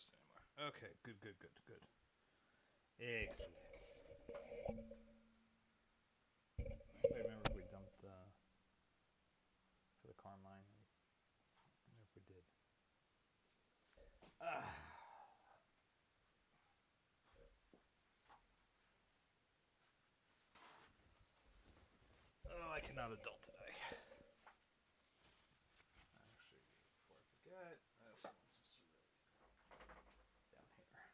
post anymore. Okay, good. Excellent. Wait, remember if we dumped for the Carmine? I don't know if we did. Ah. Oh, I cannot adult today. Actually, before I forget, I also want some cereal down here.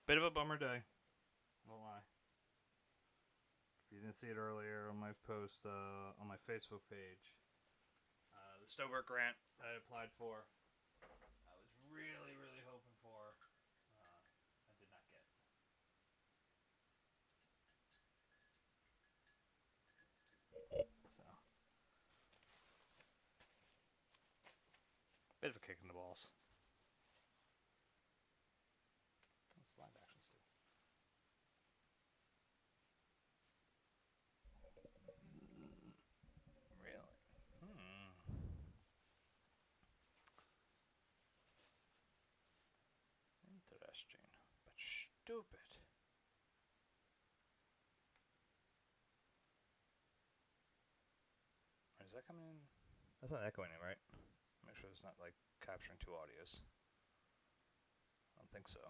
Bit of a bummer day. Won't lie. If you didn't see it earlier on my post on my Facebook page, the Stober grant I applied for, I was really hoping for. I did not get. So, bit of a kick in the balls. What's live actions do? Really? Interesting, but stupid. Is that coming in? That's not echoing in, right? Make sure it's not like capturing two audios. I don't think so.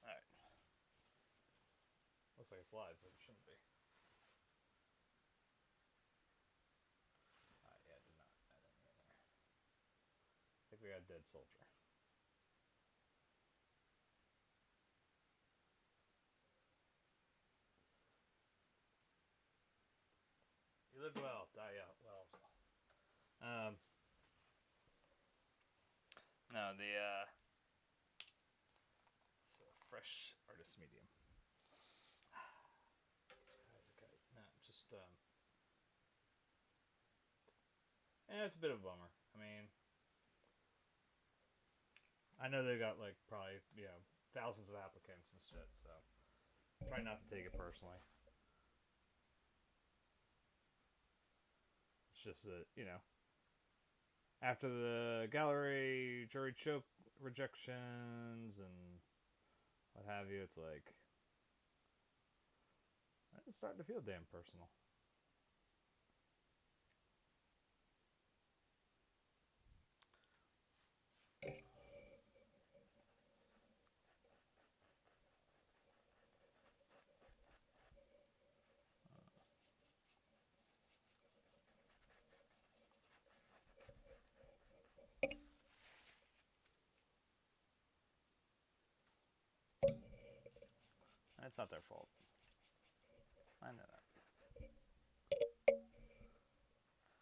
Alright. Looks like it's live, but it shouldn't be. Alright, yeah, I did not add any in there. I think we got Dead Soldier. You live well, die out well as well. No, the it's a fresh artist medium. Okay, no, just it's a bit of a bummer. I mean, I know they got like probably thousands of applicants and shit, so try not to take it personally. It's just that after the gallery jury choke rejections and what have you, it's like it's starting to feel damn personal. It's not their fault. I know that.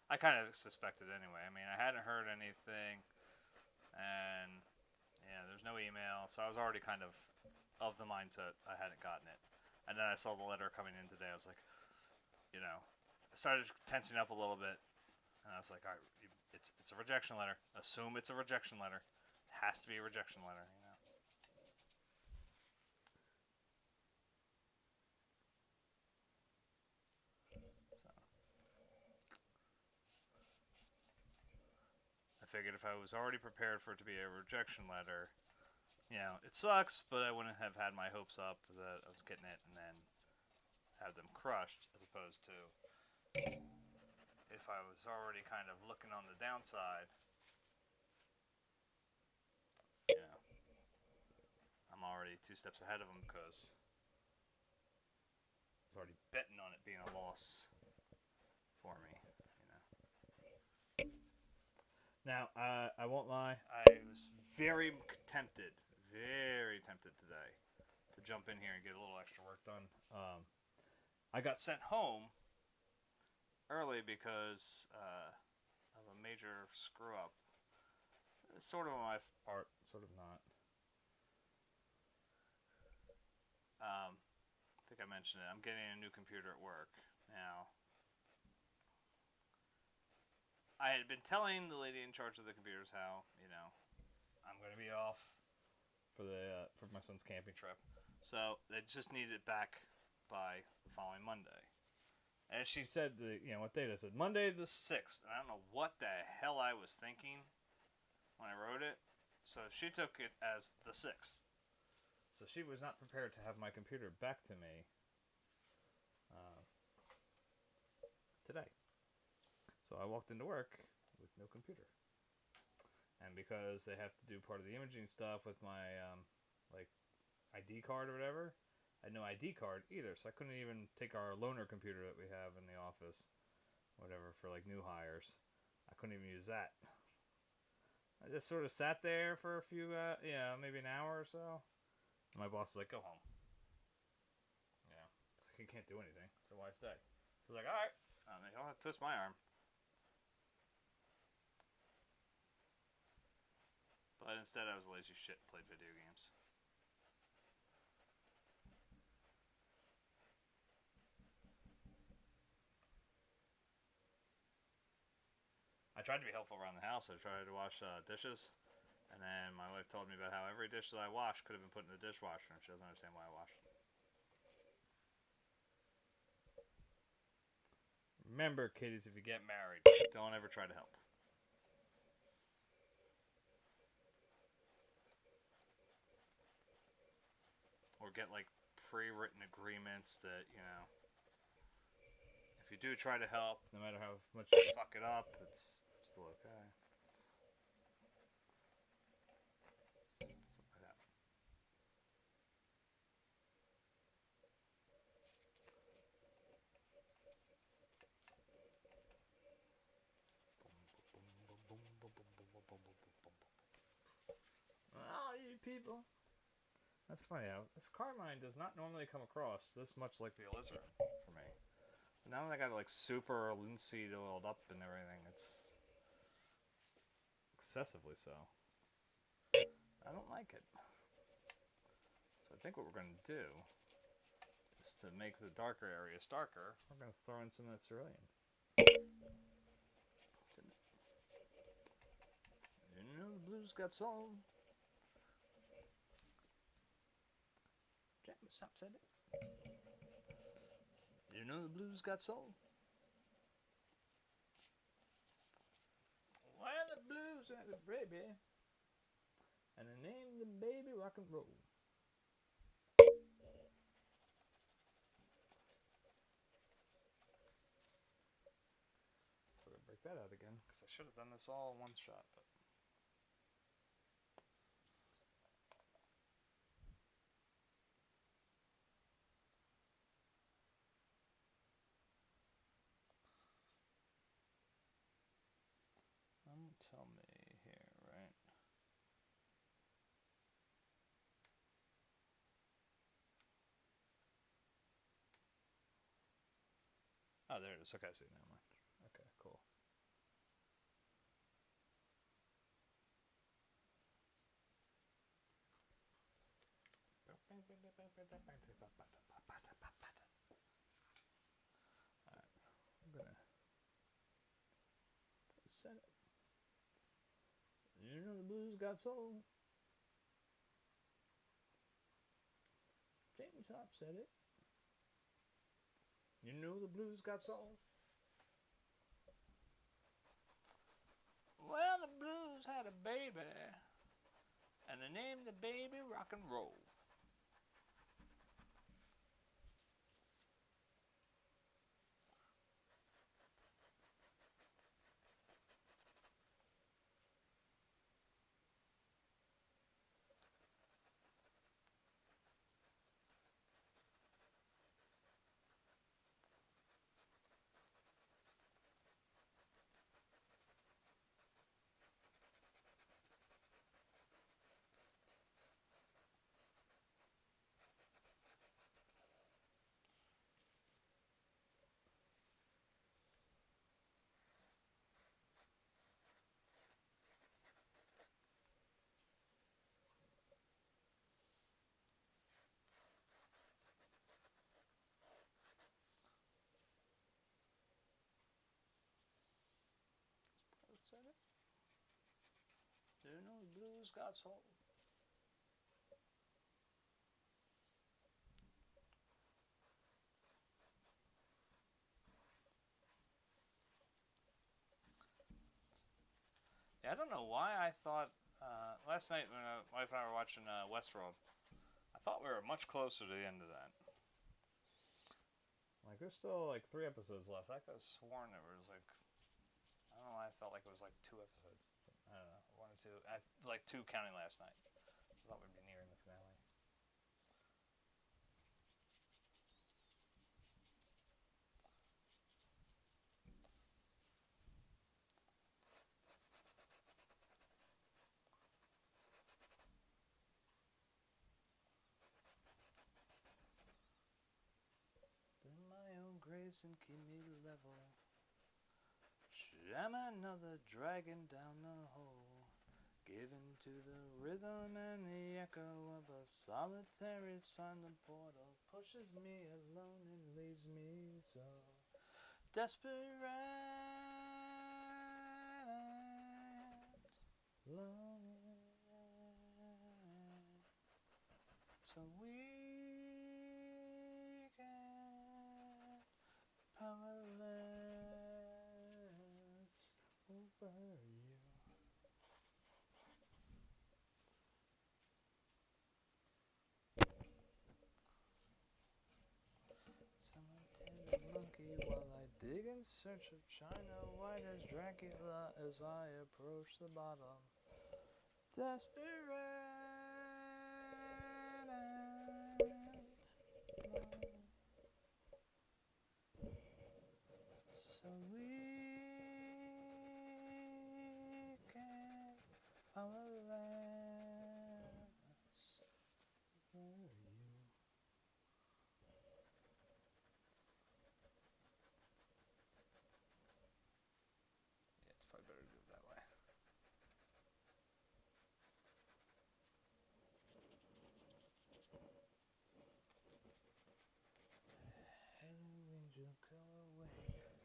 I kind of suspected anyway. I mean, I hadn't heard anything, and there's no email, so I was already kind of the mindset I hadn't gotten it. And then I saw the letter coming in today. I was like, I started tensing up a little bit, and I was like, all right, it's a rejection letter. Assume it's a rejection letter. It has to be a rejection letter. I figured if I was already prepared for it to be a rejection letter, it sucks, but I wouldn't have had my hopes up that I was getting it and then have them crushed, as opposed to if I was already kind of looking on the downside, I'm already 2 steps ahead of them because I was already betting on it being a loss for me. Now, I won't lie, I was very tempted today to jump in here and get a little extra work done. I got sent home early because of a major screw up. It's sort of on my part, sort of not. I think I mentioned it. I'm getting a new computer at work now. I had been telling the lady in charge of the computers how I'm going to be off for my son's camping trip, so they just needed it back by the following Monday. And she said, what date? I said, Monday the 6th. I don't know what the hell I was thinking when I wrote it. So she took it as the 6th. So she was not prepared to have my computer back to me today. So I walked into work with no computer. And because they have to do part of the imaging stuff with my ID card or whatever, I had no ID card either, so I couldn't even take our loaner computer that we have in the office, whatever, for like new hires. I couldn't even use that. I just sort of sat there for a few, maybe an hour or so. And my boss was like, "Go home." Yeah, it's like, he can't do anything, so why stay? So I was like, "All right, I'll have to twist my arm." But instead, I was lazy shit and played video games. I tried to be helpful around the house. I tried to wash dishes. And then my wife told me about how every dish that I washed could have been put in the dishwasher, and she doesn't understand why I washed it. Remember, kiddies, if you get married, don't ever try to help. Or get, like, pre-written agreements that, if you do try to help, no matter how much you fuck it up, it's still okay. Something like that. Oh, you people. That's funny. This Carmine does not normally come across this much like the alizarin for me. But now that I got it like super linseed oiled up and everything, it's excessively so. I don't like it. So I think what we're going to do is to make the darker areas darker, we're going to throw in some of that cerulean. You know the blues got soul. Jack, stop saying it. You know the blues got soul. Well, the blues had a baby, and they named the baby rock and roll. So we'll break that out again, because I should have done this all in one shot, but. Tell me here, right? Oh, there it is. Okay, I see. Never mind. Okay, cool. Alright, I'm gonna set it. You know the blues got soul. James Hop said it. You know the blues got soul. Well, the blues had a baby, and they named the baby rock and roll. Said it. Do you know the blues got soul? I don't know why I thought last night when my wife and I were watching Westworld, I thought we were much closer to the end of that. Like there's still like 3 episodes left. I could have sworn there was like, I don't know why I felt like it was like 2 episodes. I don't know, 1 or 2. Like 2 counting last night. I thought we'd be nearing the finale. Then my own graves and keep me level. Jam another dragon down the hole, given to the rhythm and the echo of a solitary sign. The portal pushes me alone and leaves me so desperate and lonely, so weak and powerless over you. Someone tell the monkey while I dig in search of China white as Dracula as I approach the bottom. Desperate and so weak and powerless for you. Yeah, it's probably better to do it that way. Hello, angel, go away.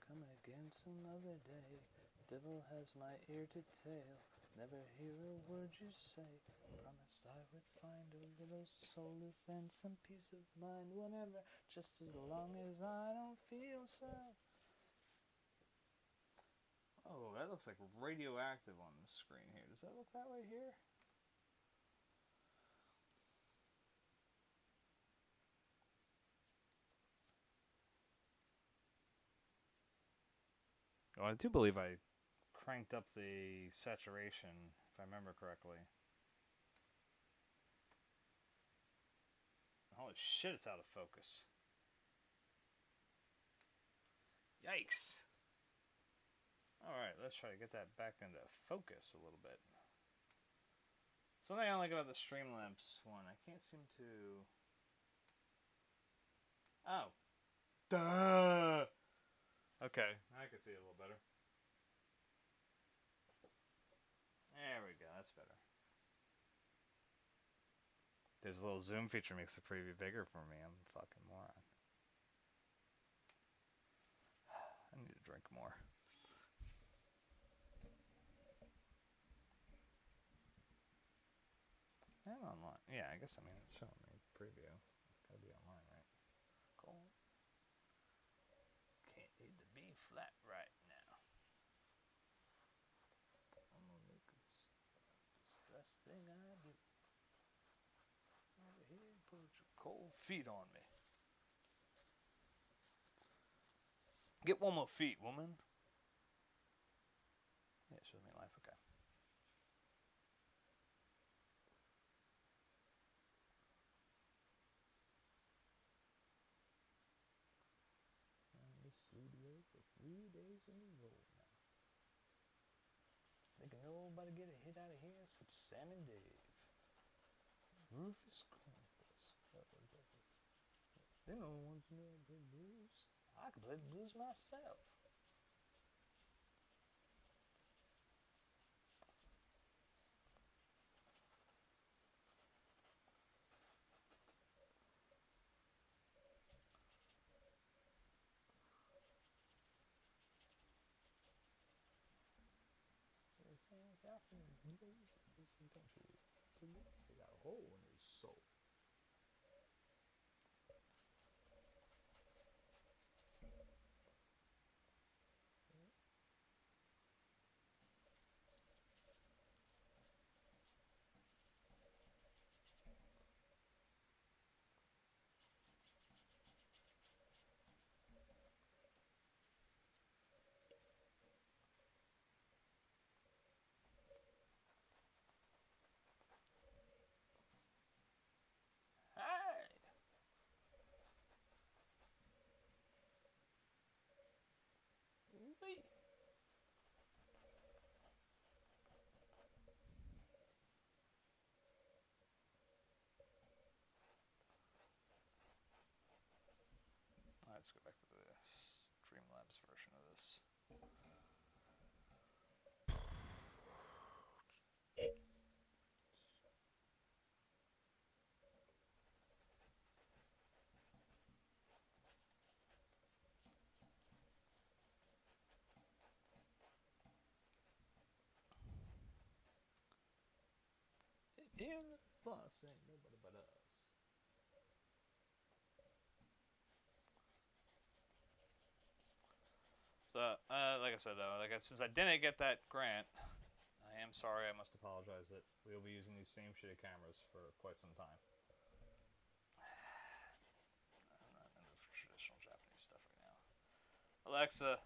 Come again some other day. Devil has my ear to tail. Never hear a word you say. Promised I would find a little solace and some peace of mind. Whatever, just as long as I don't feel so. Oh, that looks like radioactive on the screen here. Does that look that way here? Well, I do believe I cranked up the saturation, if I remember correctly. Holy shit, it's out of focus. Yikes. Alright, let's try to get that back into focus a little bit. Something I don't like about the Streamlamps one, I can't seem to... Oh. Duh! Okay, I can see it a little better. There we go, that's better. There's a little zoom feature makes the preview bigger for me. I'm a fucking moron. I need to drink more. And online. Yeah, I guess, I mean, it's showing me preview. It's gotta be online, right? Cool. Can't hit the B flat right now. I'm gonna make this the best thing I do. Over here, put your cold feet on me. Get warm up feet, woman. Yeah, it shows me live, okay. I'm in the studio for 3 days in a row now. Thinking nobody get a hit out of here except Sam and Dave. Rufus Krampus. They don't want to know how to play blues. I can play the blues myself. He got a hole in his soul. Wait. Let's go back to the Streamlabs version of this. In the fuss ain't nobody but us. So, like I said, though, since I didn't get that grant, I am sorry. I must apologize that we will be using these same shitty cameras for quite some time. I'm not into traditional Japanese stuff right now. Alexa,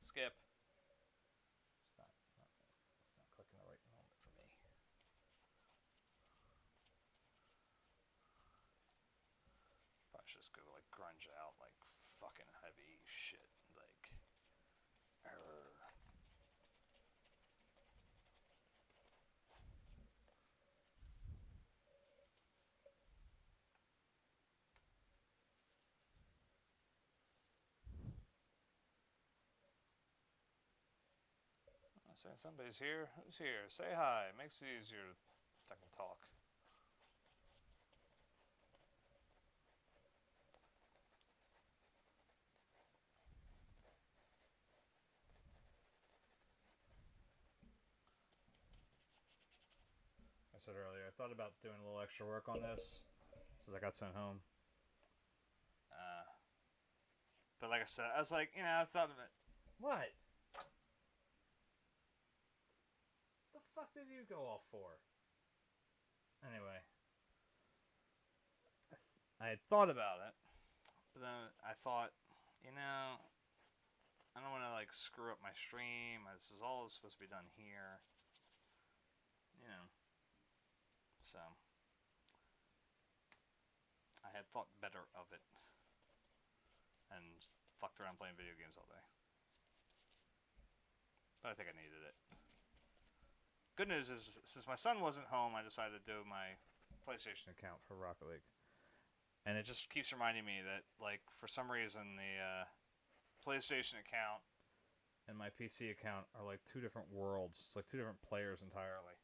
skip. It's not clicking the right moment for me. Probably should just go like grunge out, like fucking heavy shit, like. Saying somebody's here. Who's here? Say hi. Makes it easier to fucking talk. I said earlier, I thought about doing a little extra work on this since I got sent home. But like I said, I was like, I thought of it. What? The fuck did you go off for? Anyway, I had thought about it, but then I thought, I don't want to like screw up my stream. This is all supposed to be done here, So I had thought better of it, and fucked around playing video games all day. But I think I needed it. Good news is, since my son wasn't home, I decided to do my PlayStation account for Rocket League. And it just keeps reminding me that, like, for some reason, the PlayStation account and my PC account are like two different worlds. It's like two different players entirely.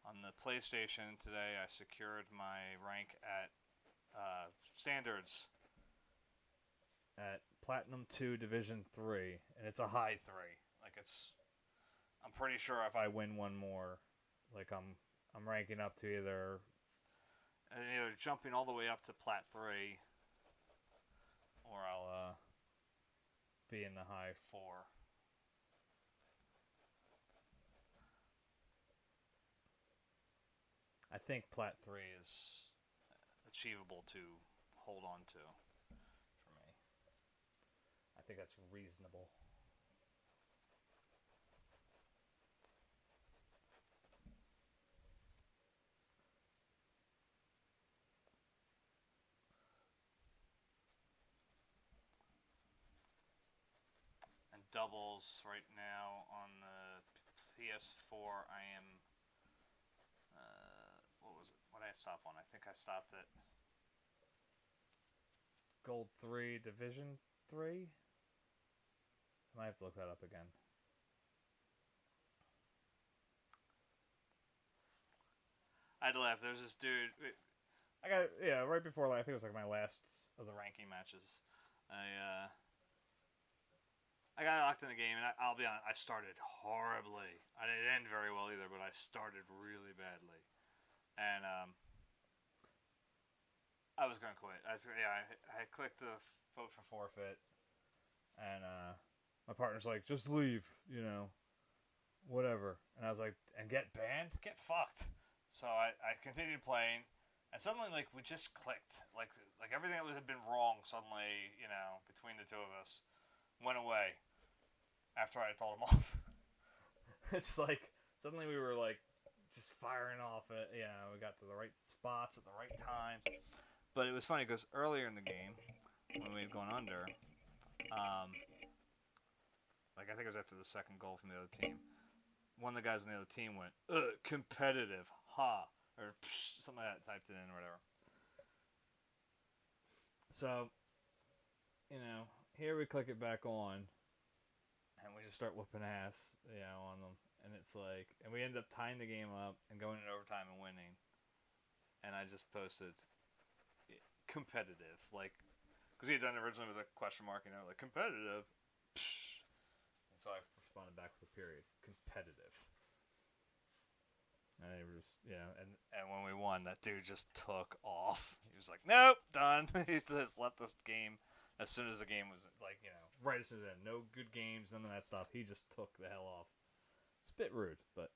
On the PlayStation today, I secured my rank at Standards at Platinum 2 Division 3, and it's a high 3. Like, I'm pretty sure if I win one more, like, I'm ranking up to either jumping all the way up to Plat 3, or I'll be in the high 4. I think Plat 3 is achievable to hold on to for me. I think that's reasonable. And doubles right now on the PS4, I am what did I stop on? I think I stopped at Gold 3 Division 3. I might have to look that up again. I had to laugh. There's this dude. I got right before. I think it was like my last of the ranking matches. I got locked in the game, and I'll be honest. I started horribly. I didn't end very well either, but I started really badly. And I was gonna quit. I clicked the vote for forfeit, and my partner's like, "Just leave, whatever." And I was like, "And get banned? Get fucked." So I continued playing, and suddenly we just clicked. Like everything that had been wrong suddenly, between the two of us, went away after I told him off. It's like suddenly we were just firing off it. We got to the right spots at the right time. But it was funny because earlier in the game, when we had gone under, like I think it was after the second goal from the other team. One of the guys on the other team went, competitive, ha, or psh, something like that, typed it in or whatever. So, here we click it back on, and we just start whooping ass, on them. And it's like, and we end up tying the game up and going in overtime and winning. And I just posted competitive, like, because he had done it originally with a question mark, like competitive. Psh. And so I responded back with a period, competitive. And it was, and when we won, that dude just took off. He was like, nope, done. He just left this game as soon as the game was, like, right as soon as it ended. No good games, none of that stuff. He just took the hell off. It's a bit rude, but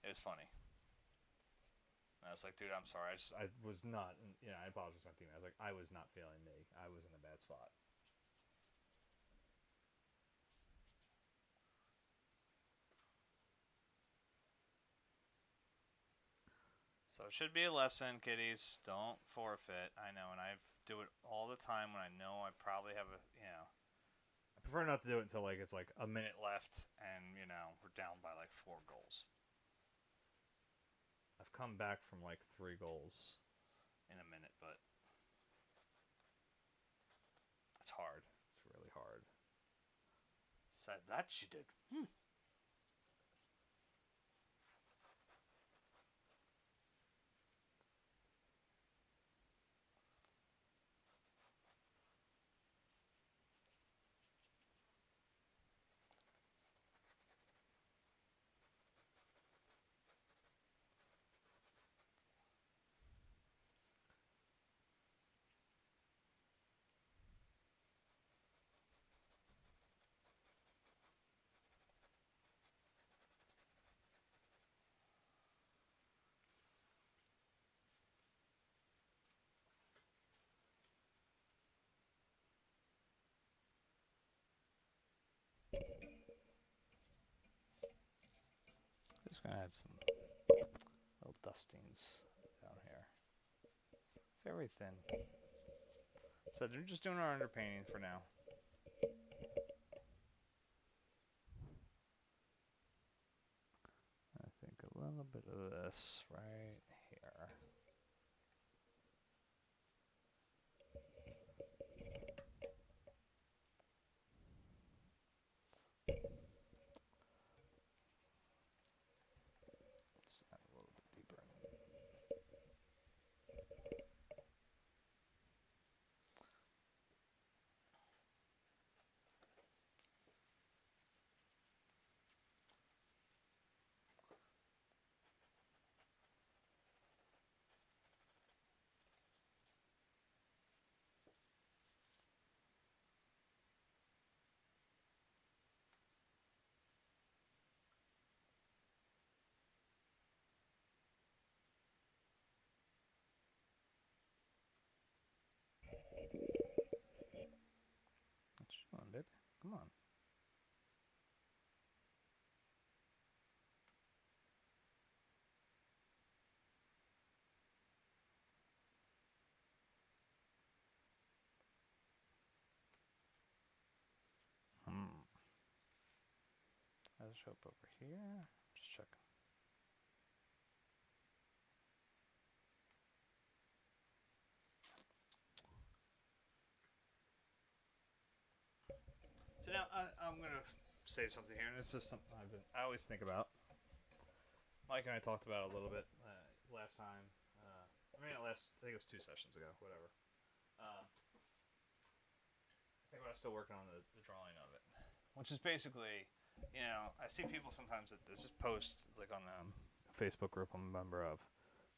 it was funny. And I was like, dude, I'm sorry. I was not, I apologize to my team. I was like, I was not feeling me. I was in a bad spot. So it should be a lesson, kiddies. Don't forfeit. I know, and I do it all the time when I know I probably have I prefer not to do it until, like, it's like a minute left and, we're down by like 4 goals. I've come back from like 3 goals in a minute, but it's hard. It's really hard. Said that she did. Just gonna add some little dustings down here. Very thin. So we're just doing our underpainting for now. I think a little bit of this right here. Just add a little bit deeper. Come on, baby. Come on. Does it show up over here? Just checking. So now I'm gonna say something here, and this is something I always think about. Mike and I talked about it a little bit last time. I think it was 2 sessions ago, whatever. I think I was still working on the drawing of it, which is basically, I see people sometimes that just post, like, on a Facebook group I'm a member of.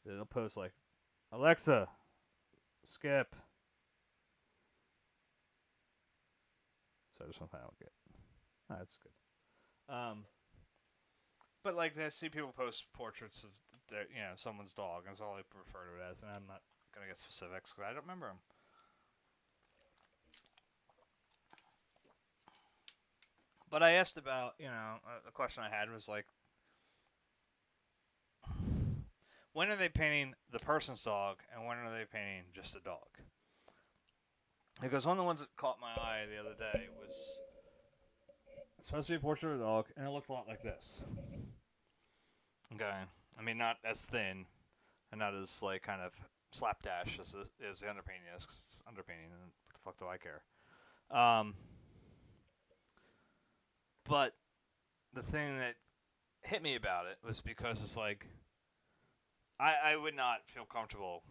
They'll post like, Alexa, skip. So I just want to find out what I get. Oh, that's good. But, like, I see people post portraits of their, someone's dog, and that's all they refer to it as, and I'm not going to get specifics because I don't remember them. But I asked about, the question I had was, like, when are they painting the person's dog, and when are they painting just a dog? Because one of the ones that caught my eye the other day was supposed to be a portrait of a dog, and it looked a lot like this. Okay, I mean not as thin, and not as like kind of slapdash as the underpainting is. 'Cause it's underpainting, and what the fuck do I care? But the thing that hit me about it was because it's like I would not feel comfortable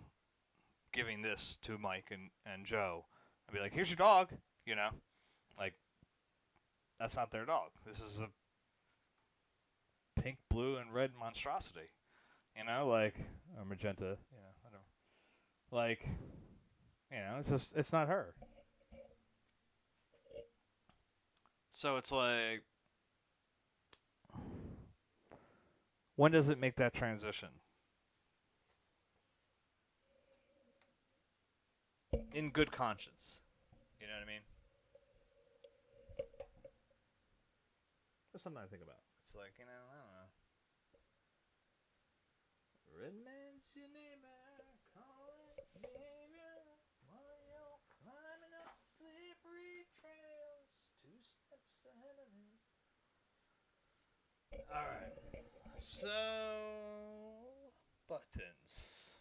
giving this to Mike and Joe. I'd be like, here's your dog, you know? Like, that's not their dog. This is a pink, blue, and red monstrosity. You know, like, or magenta, you know, I don't know. Like, you know, it's just, it's not her. So it's like, when does it make that transition? In good conscience. You know what I mean? That's something I think about. It's like, you know, I don't know. Red man's your neighbor, call it behavior, while you're climbing up slippery trails, 2 steps ahead of him. Alright. So, buttons.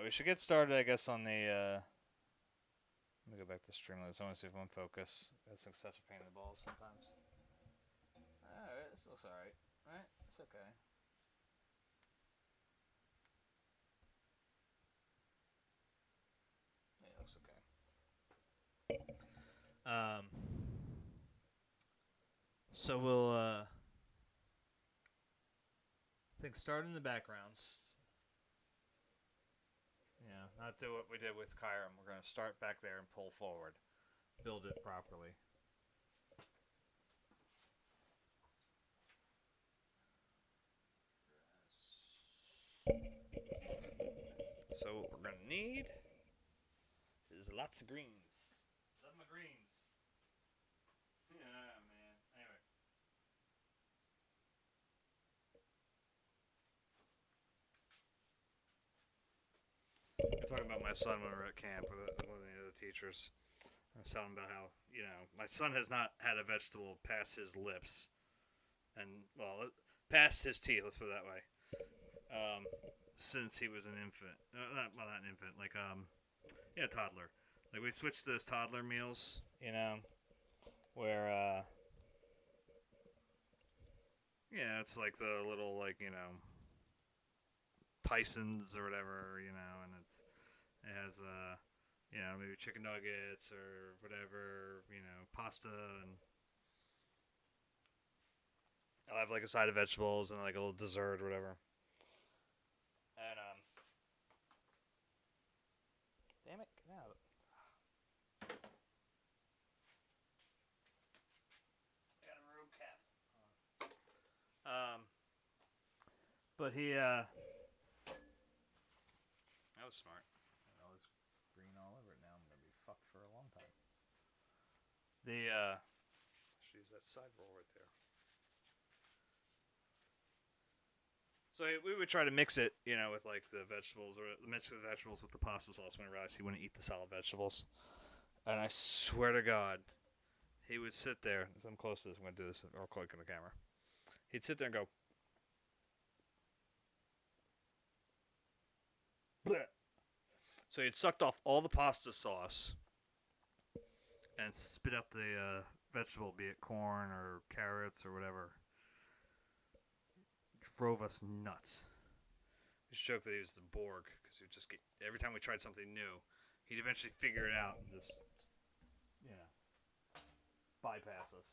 We should get started, I guess, on the, let me go back to Streamlabs. I want to see if I'm on focus. That's like such a pain in the balls sometimes. Alright, this looks alright. Right? It's okay. Yeah, it looks okay. So we'll, I think start in the backgrounds. Yeah, not do what we did with Kyram. We're going to start back there and pull forward. Build it properly. So what we're going to need is lots of greens. Love my greens. Yeah, man. Anyway. I'm talking about my son when we were at camp with one of the other teachers. I was telling him about how, you know, my son has not had a vegetable past his lips. And, well, past his teeth, let's put it that way. Since he was an infant. Not an infant, like, yeah, toddler. Like, we switched those toddler meals, you know, where, yeah, it's like the little, like, you know, Tyson's or whatever, you know, and it has, you know, maybe chicken nuggets or whatever, you know, pasta, and I'll have, like, a side of vegetables and, like, a little dessert or whatever. And, damn it, get out of it. I got a rogue cat. But he, that was smart. Got all this green all over it now. I'm gonna be fucked for a long time. The, should use that side roll right there. So we would try to mix it, you know, with like the vegetables, or mix the vegetables with the pasta sauce when I realized he wouldn't eat the solid vegetables. And I swear to God, he would sit there. As I'm close to this, I'm going to do this real quick on the camera. He'd sit there and go, bleh. So he'd sucked off all the pasta sauce and spit out the vegetable, be it corn or carrots or whatever. Drove us nuts. We joked that he was the Borg, because he would just get, every time we tried something new, he'd eventually figure it out and just, you know, bypass us.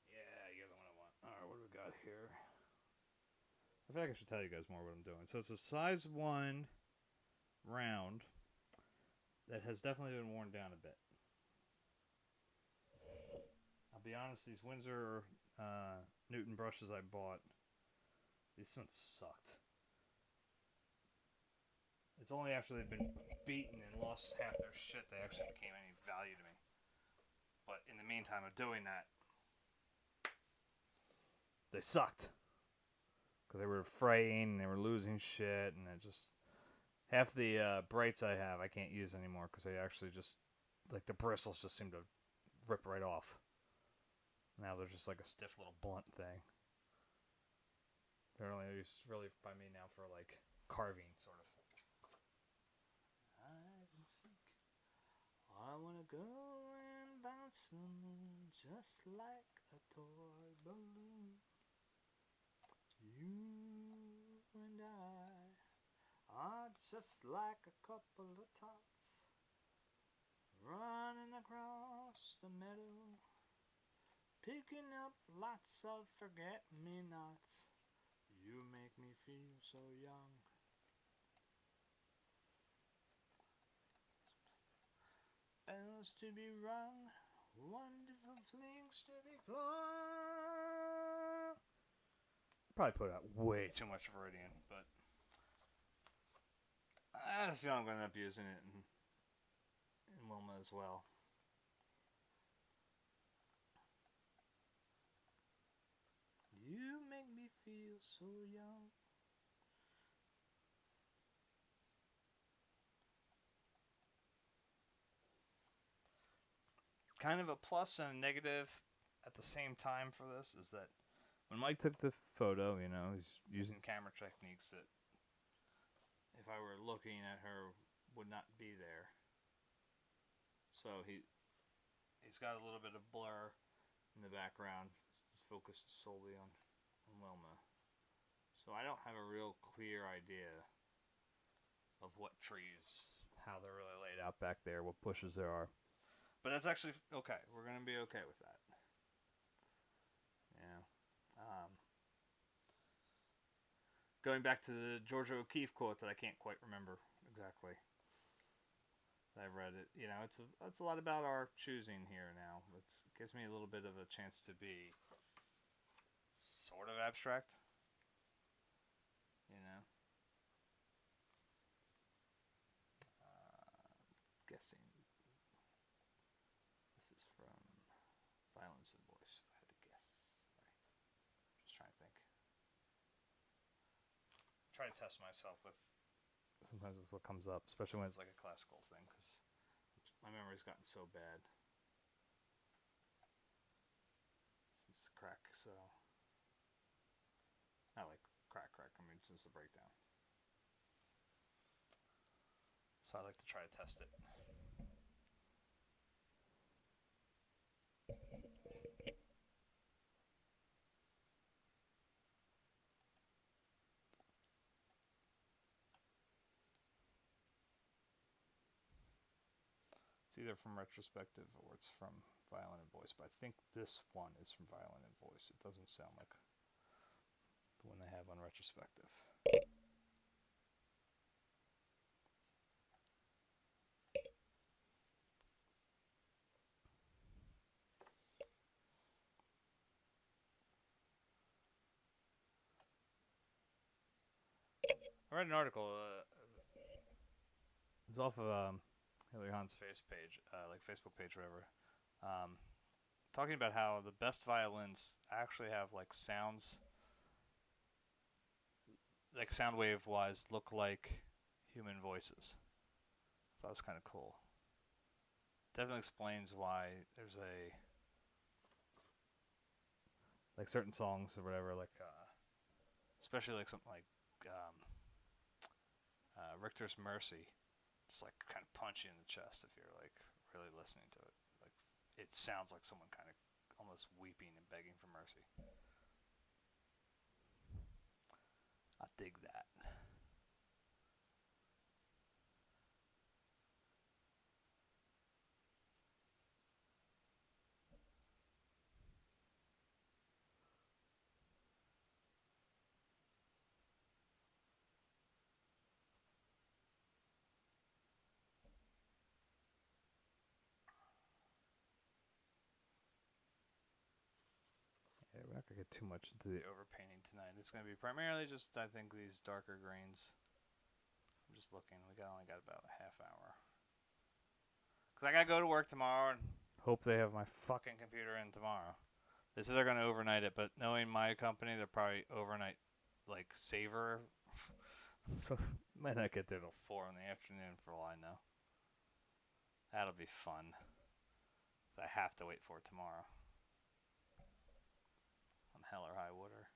Yeah, you're the one I want. Alright, what do we got here? I feel like I should tell you guys more what I'm doing. So it's a size 1 round that has definitely been worn down a bit. I'll be honest, these Winsor Newton brushes I bought, these ones sucked. It's only after they've been beaten and lost half their shit they actually became any value to me. But in the meantime of doing that, they sucked. because they were fraying and they were losing shit, and it just half the brights I have I can't use anymore because they actually just like the bristles just seem to rip right off. Now they're just like a stiff little blunt thing. They're only used really by me now for like carving sort of. Hide and seek. I wanna go and bounce the moon just like a toy balloon. You and I are just like a couple of tots running across the meadow, picking up lots of forget-me-nots. You make me feel so young. Bells to be rung, wonderful things to be flung. Probably put out way too much Viridian, but I feel I'm going to end up using it in Wilma as well. You make me feel so young. Kind of a plus and a negative at the same time for this is that when Mike took the photo, you know, he's using camera techniques that if I were looking at her would not be there. So he's got a little bit of blur in the background. It's focused solely on Wilma. So I don't have a real clear idea of what trees, how they're really laid out back there, what bushes there are. But that's actually okay. We're going to be okay with that. Yeah. Going back to the Georgia O'Keeffe quote that I can't quite remember exactly. I read it. You know, it's a lot about our choosing here now. It gives me a little bit of a chance to be sort of abstract. You know. Guessing. This is from Violence and Voice, if I had to guess. Sorry. Just trying to think. Try to test myself with sometimes with what comes up, especially when it's like a classical thing, because my memory's gotten so bad since the crack. So not like crack. I mean, since the breakdown. So I like to try to test it. It's either from Retrospective or it's from Violin and Voice, but I think this one is from Violin and Voice. It doesn't sound like the one they have on Retrospective. I read an article. It was off of Hilary Hahn's Facebook page, whatever. Talking about how the best violins actually have like sounds, like sound wave wise, look like human voices. I thought it was kind of cool. Definitely explains why there's like certain songs or whatever, like especially like something like Richter's Mercy, just like kind of punch you in the chest if you're like really listening to it. Like it sounds like someone kind of almost weeping and begging for mercy. I dig that. Yeah, we're not gonna get too much into the overpainting tonight. It's gonna be primarily just, I think, these darker greens. I'm just looking. We only got about a half hour. Cause I gotta go to work tomorrow and hope they have my fucking computer in tomorrow. They said they're gonna overnight it, but knowing my company, they'll probably overnight like savor. So might not get there till 4 in the afternoon for all I know. That'll be fun. So I have to wait for it tomorrow. On hell or high water.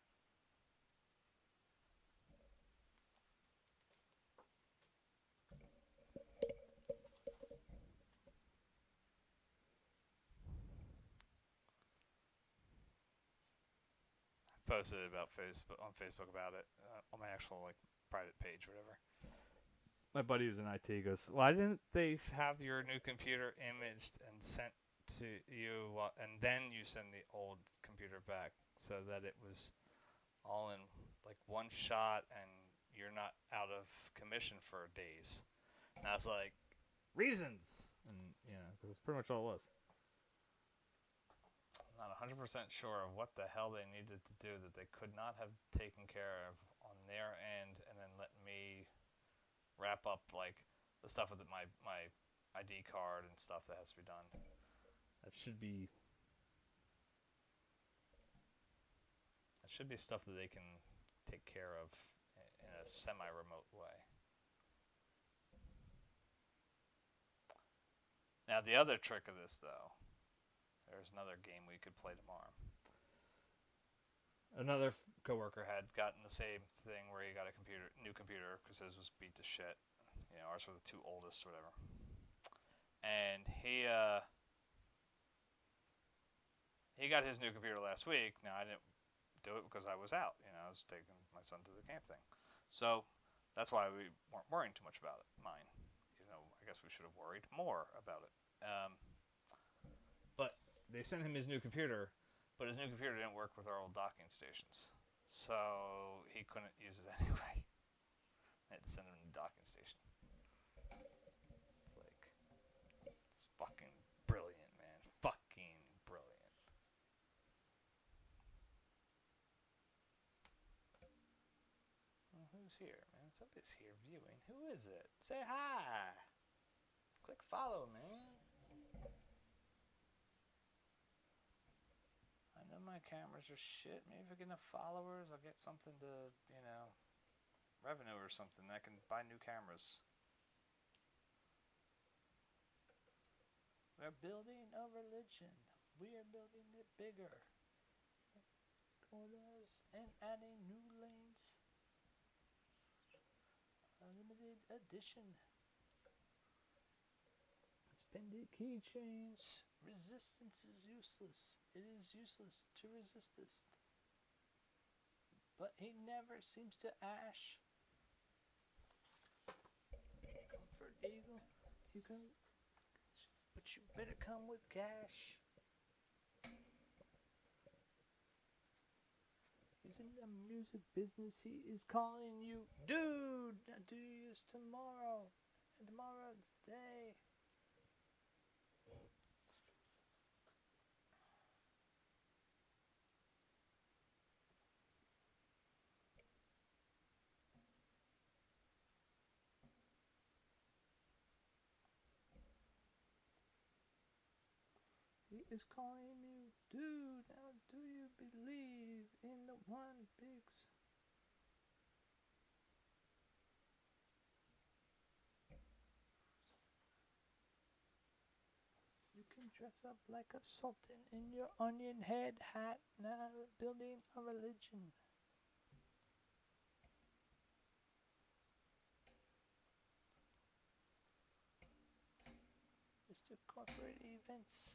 Posted about Facebook on Facebook about it on my actual like private page or whatever. My buddy who's in IT goes, "Why didn't they have your new computer imaged and sent to you, and then you send the old computer back so that it was all in like one shot and you're not out of commission for days?" And I was like, "Reasons," and because it's pretty much all it was. Not 100% sure of what the hell they needed to do that they could not have taken care of on their end and then let me wrap up like the stuff with my ID card and stuff that has to be done. That should be stuff that they can take care of in a semi-remote way. Now the other trick of this though, there's another game we could play tomorrow. Another coworker had gotten the same thing where he got a new computer, because his was beat to shit. Ours were the two oldest, or whatever. And he got his new computer last week. Now I didn't do it because I was out. I was taking my son to the camp thing, so that's why we weren't worrying too much about it. Mine, I guess we should have worried more about it. But they sent him his new computer, but his new computer didn't work with our old docking stations, so he couldn't use it anyway. I had to send him to the docking station. It's fucking brilliant, man. Fucking brilliant. Well, who's here, man? Somebody's here viewing. Who is it? Say hi. Click follow, man. I know my cameras are shit. Maybe if I get enough followers, I'll get something to, revenue or something. I can buy new cameras. We're building a religion. We are building it bigger. Corners and adding new lanes. A limited edition. Suspended keychains. Resistance is useless. It is useless to resist this. But he never seems to ash. Comfort Eagle. You can... But you better come with cash. He's in the music business. He is calling you, dude. I'll do yours tomorrow. And tomorrow day. He is calling you, dude. Now do you believe in the one big... You can dress up like a sultan in your onion head hat. Now building a religion. Mr. Corporate Events.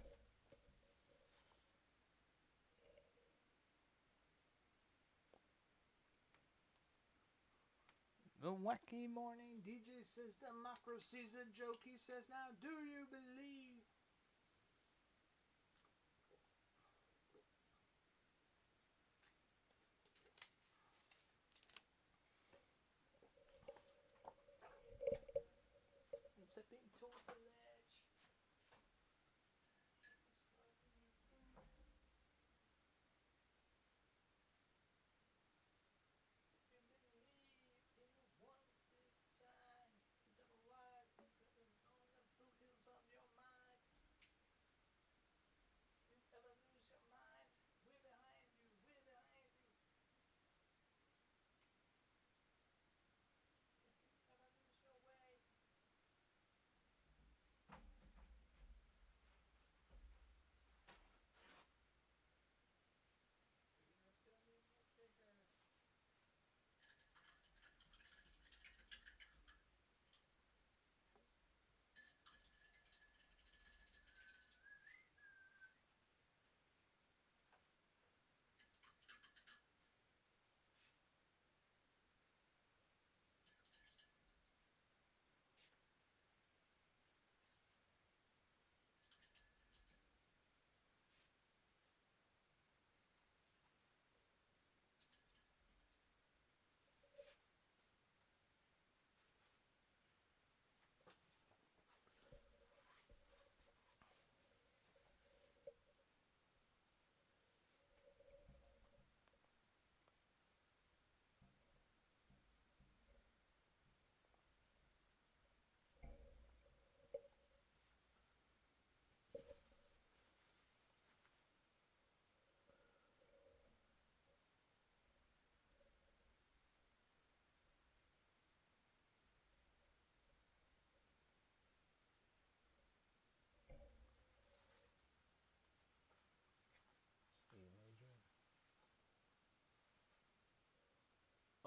The wacky morning DJ says democracy's a joke. He says, now do you believe? I'm stepping towards the ledge.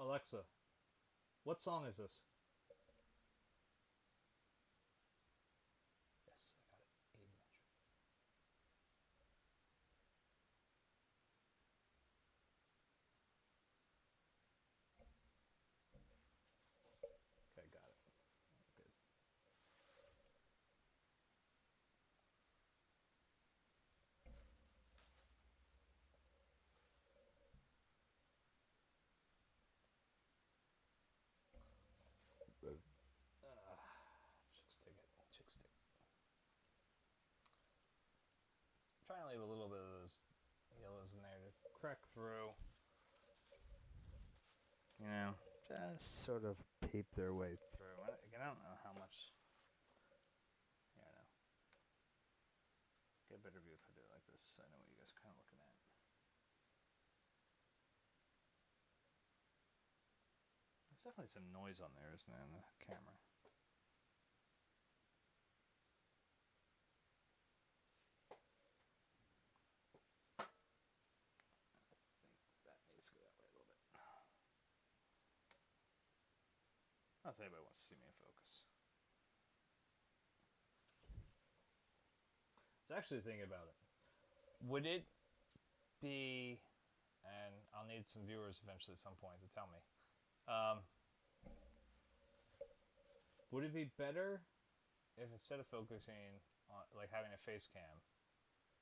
Alexa, what song is this? Yes, I got it. Aiden Mitchell. Okay, got it. Good. Chick stick. Trying to leave a little bit of those yellows in there to crack through. You know, just sort of peep their way through. Again, I don't know how much. Yeah, I know. Get a better view if I do it like this. I know what you guys are kind of looking at. There's definitely some noise on there, isn't there, on the camera? I don't know if anybody wants to see me in focus. I was actually thinking about it. Would it be, and I'll need some viewers eventually at some point to tell me, would it be better if instead of focusing on, like having a face cam,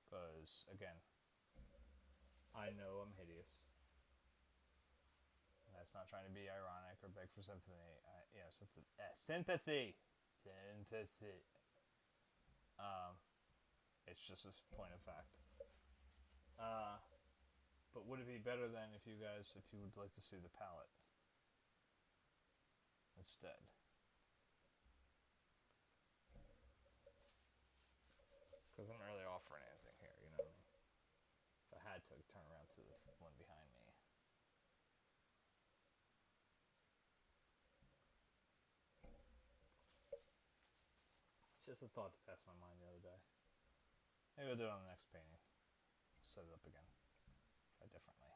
because again, I know I'm hideous. That's not trying to be ironic or beg for sympathy. Sympathy. It's just a point of fact. But would it be better then if you would like to see the palette instead? Because I'm not really offering anything here, you know what I mean? If I had to turn around to the one behind me. It's just a thought to pass my mind the other day. Maybe I'll do it on the next painting. Set it up again. Try differently.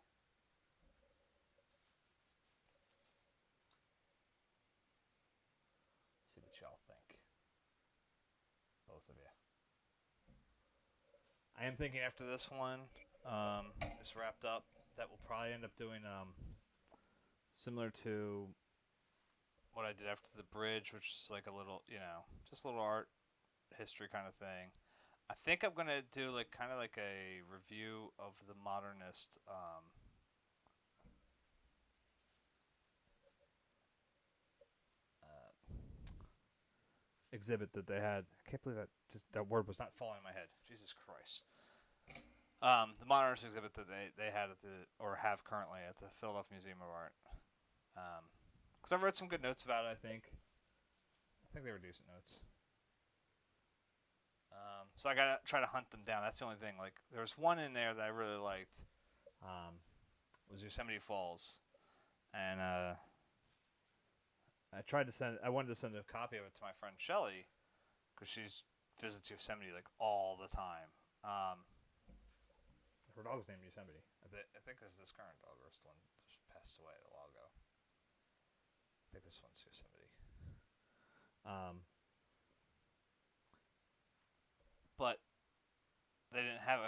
Let's see what y'all think. Both of you. I am thinking after this one is wrapped up that we'll probably end up doing similar to what I did after the bridge, which is like a little, just a little art history kind of thing. I think I'm gonna do kind of like a review of the modernist exhibit that they had. I can't believe that word was not falling in my head. Jesus Christ. The modernist exhibit that they had have currently at the Philadelphia Museum of Art. Because I've read some good notes about it. I think they were decent notes. So I gotta try to hunt them down. That's the only thing. Like, there was one in there that I really liked. It was Yosemite Falls, and I wanted to send a copy of it to my friend Shelly, because she visits Yosemite like all the time. Her dog's named Yosemite. I think this current dog, or this one just passed away a while ago. I think this one's Yosemite. But they didn't have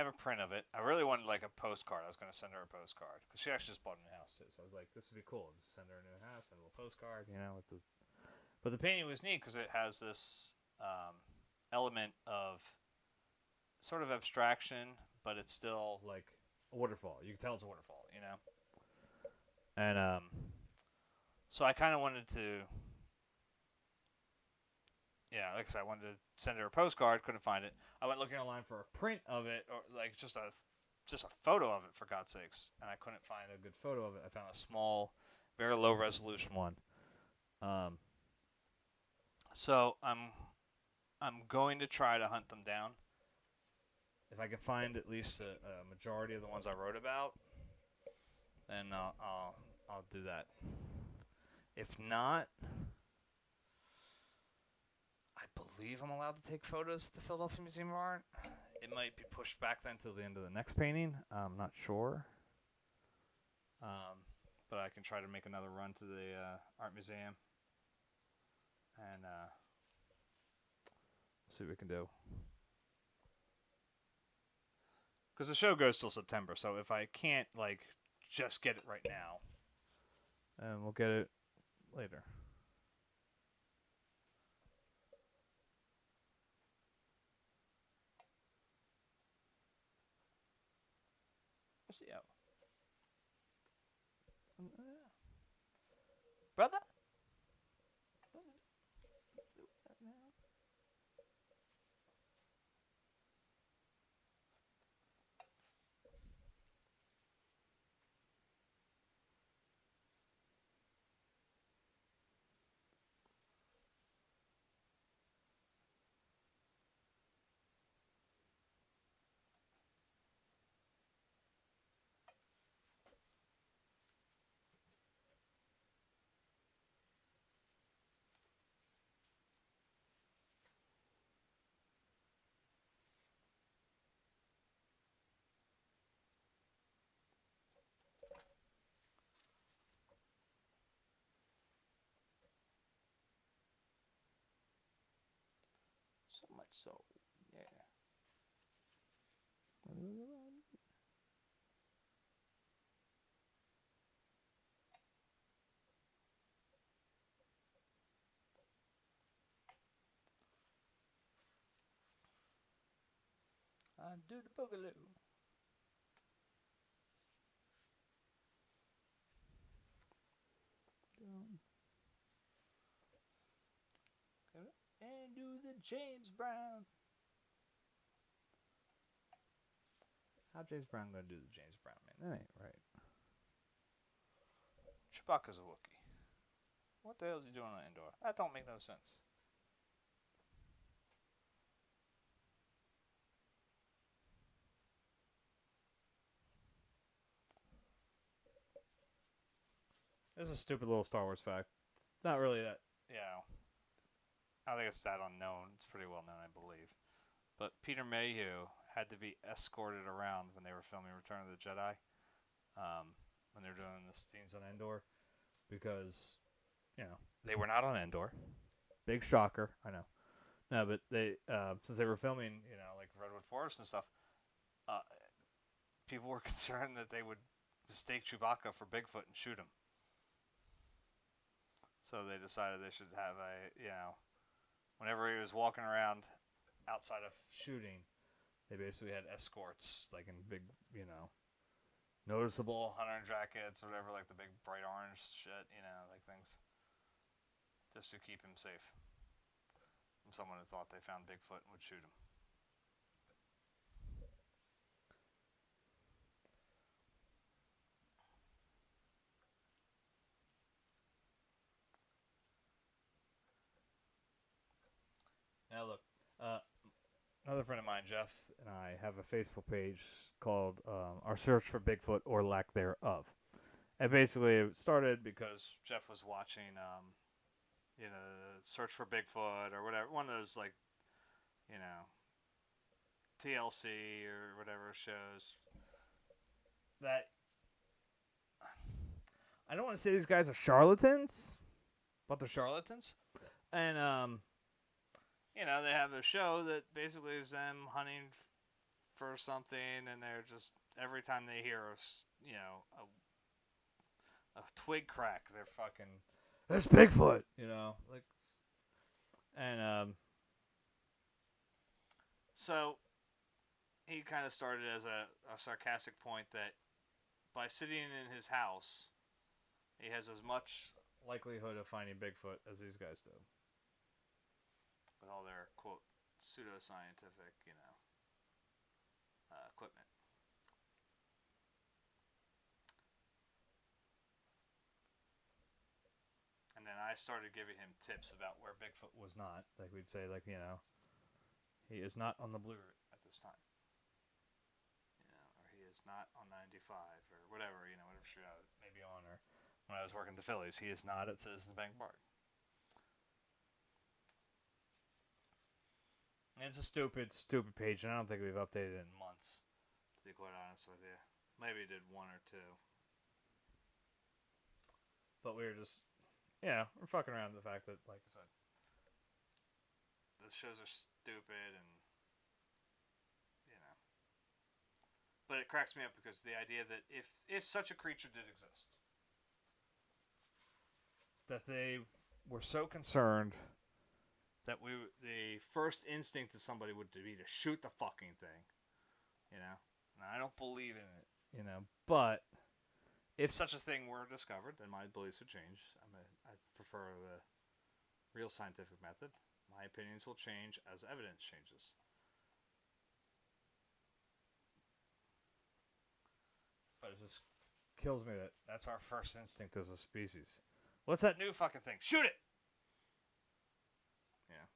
a print of it. I really wanted like a postcard. I was going to send her a postcard because she actually just bought a new house too. So I was like, this would be cool. Just send her a new house and a little postcard, But the painting was neat because it has this element of sort of abstraction, but it's still like a waterfall. You can tell it's a waterfall, And so I kind of wanted to. Yeah, like I said, I wanted to send her a postcard, couldn't find it. I went looking online for a print of it, or like just a photo of it, for God's sakes, and I couldn't find a good photo of it. I found a small, very low resolution one. So I'm going to try to hunt them down. If I can find at least a majority of the ones I wrote about, then I'll do that. If not, I believe I'm allowed to take photos at the Philadelphia Museum of Art. It might be pushed back then till the end of the next painting. I'm not sure. but I can try to make another run to the art museum and see what we can do. Because the show goes till September, so if I can't like just get it right now, and we'll get it later. Let's see how. Brother? So much so, yeah. I do the boogaloo. And do the James Brown. How James Brown gonna do the James Brown, man? That ain't right. Chewbacca's a Wookiee. What the hell is he doing on Endor? That don't make no sense. This is a stupid little Star Wars fact. It's not really that, I think it's that unknown. It's pretty well known, I believe. But Peter Mayhew had to be escorted around when they were filming Return of the Jedi. When they were doing the scenes on Endor. Because, they were not on Endor. Big shocker, I know. No, but they, since they were filming, like Redwood Forest and stuff, people were concerned that they would mistake Chewbacca for Bigfoot and shoot him. So they decided they should have whenever he was walking around outside of shooting, they basically had escorts, like in big, noticeable hunter jackets or whatever, like the big bright orange shit, like things, just to keep him safe from someone who thought they found Bigfoot and would shoot him. Now look, another friend of mine, Jeff, and I have a Facebook page called Our Search for Bigfoot or Lack Thereof. And basically it started because Jeff was watching, Search for Bigfoot or whatever, one of those, like, TLC or whatever shows. That, I don't want to say these guys are charlatans, but they're charlatans. And, they have a show that basically is them hunting for something, and they're just, every time they hear a twig crack, they're fucking, that's Bigfoot, like, and so he kind of started as a sarcastic point that by sitting in his house, he has as much likelihood of finding Bigfoot as these guys do. With all their, quote, pseudoscientific, equipment. And then I started giving him tips about where Bigfoot was not. Like, we'd say, like, he is not on the Blue Route at this time. Or he is not on 95, or whatever, whatever street I was maybe on, or when I was working at the Phillies, he is not at Citizens Bank Park. It's a stupid, stupid page, and I don't think we've updated it in months, to be quite honest with you. Maybe did one or two. But we were just, yeah, we're fucking around with the fact that, like I said, the shows are stupid and, you know. But it cracks me up because the idea that if such a creature did exist, that they were so concerned that the first instinct of somebody would be to shoot the fucking thing, you know. And I don't believe in it, you know. But if such a thing were discovered, then my beliefs would change. I prefer the real scientific method. My opinions will change as evidence changes. But it just kills me that that's our first instinct as a species. What's that new fucking thing? Shoot it! Yeah.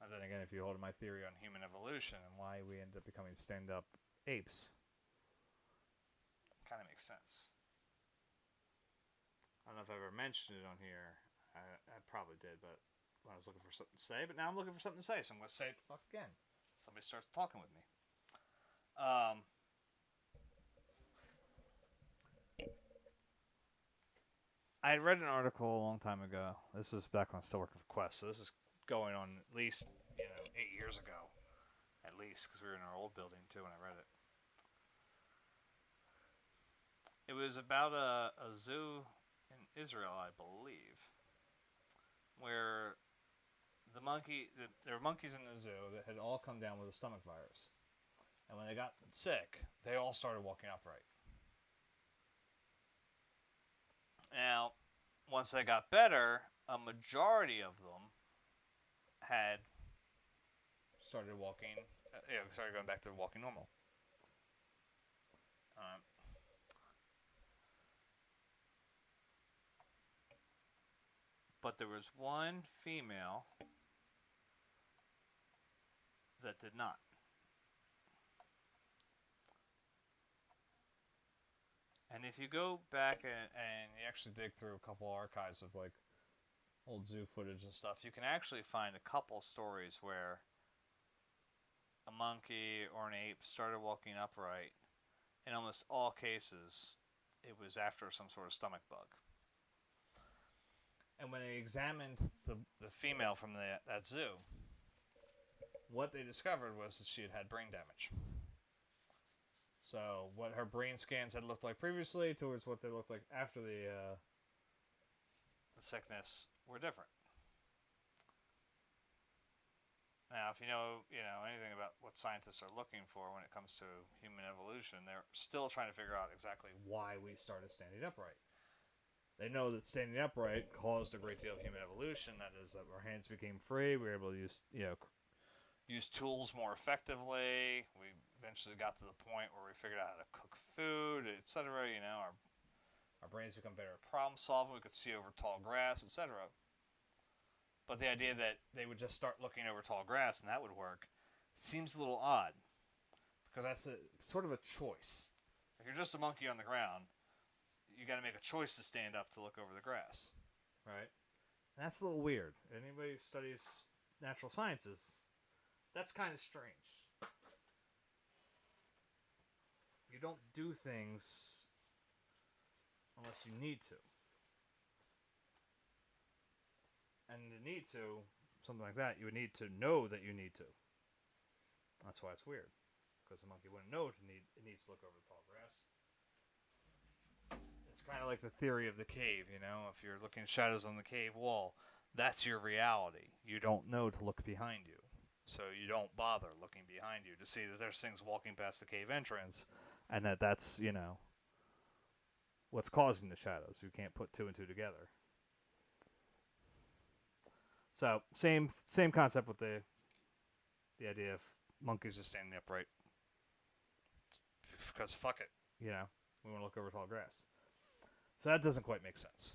And then again, if you hold my theory on human evolution and why we end up becoming stand-up apes, kind of makes sense. I don't know if I ever mentioned it on here. I probably did, but I was looking for something to say. But now I'm looking for something to say, so I'm going to say it the fuck again. Somebody starts talking with me. I had read an article a long time ago. This is back when I was still working for Quest, so this is going on at least 8 years ago, at least, because we were in our old building too when I read it. It was about a zoo in Israel, I believe, where there were monkeys in the zoo that had all come down with a stomach virus, and when they got sick, they all started walking upright. Now, once they got better, a majority of them had started walking, started going back to walking normal. But there was one female that did not. And if you go back and you actually dig through a couple archives of like old zoo footage and stuff, you can actually find a couple stories where a monkey or an ape started walking upright. In almost all cases, it was after some sort of stomach bug. And when they examined the female from that zoo, what they discovered was that she had had brain damage. So what her brain scans had looked like previously towards what they looked like after the sickness were different. Now, if you know anything about what scientists are looking for when it comes to human evolution, they're still trying to figure out exactly why we started standing upright. They know that standing upright caused a great deal of human evolution. That is, that our hands became free. We were able to use tools more effectively. We eventually got to the point where we figured out how to cook food, etc. Our brains become better at problem solving. We could see over tall grass, etc. But the idea that they would just start looking over tall grass and that would work seems a little odd, because that's sort of a choice. If you're just a monkey on the ground, you got to make a choice to stand up to look over the grass, right? And that's a little weird. Anybody who studies natural sciences, that's kind of strange. You don't do things unless you need to. And to need to, something like that, you would need to know that you need to. That's why it's weird. Because the monkey wouldn't know it needs to look over the tall grass. It's kind of like the theory of the cave, If you're looking at shadows on the cave wall, that's your reality. You don't know to look behind you. So you don't bother looking behind you to see that there's things walking past the cave entrance, and that's, what's causing the shadows. You can't put two and two together. So same concept with the idea of monkeys just standing upright. Because fuck it, we want to look over tall grass. So that doesn't quite make sense.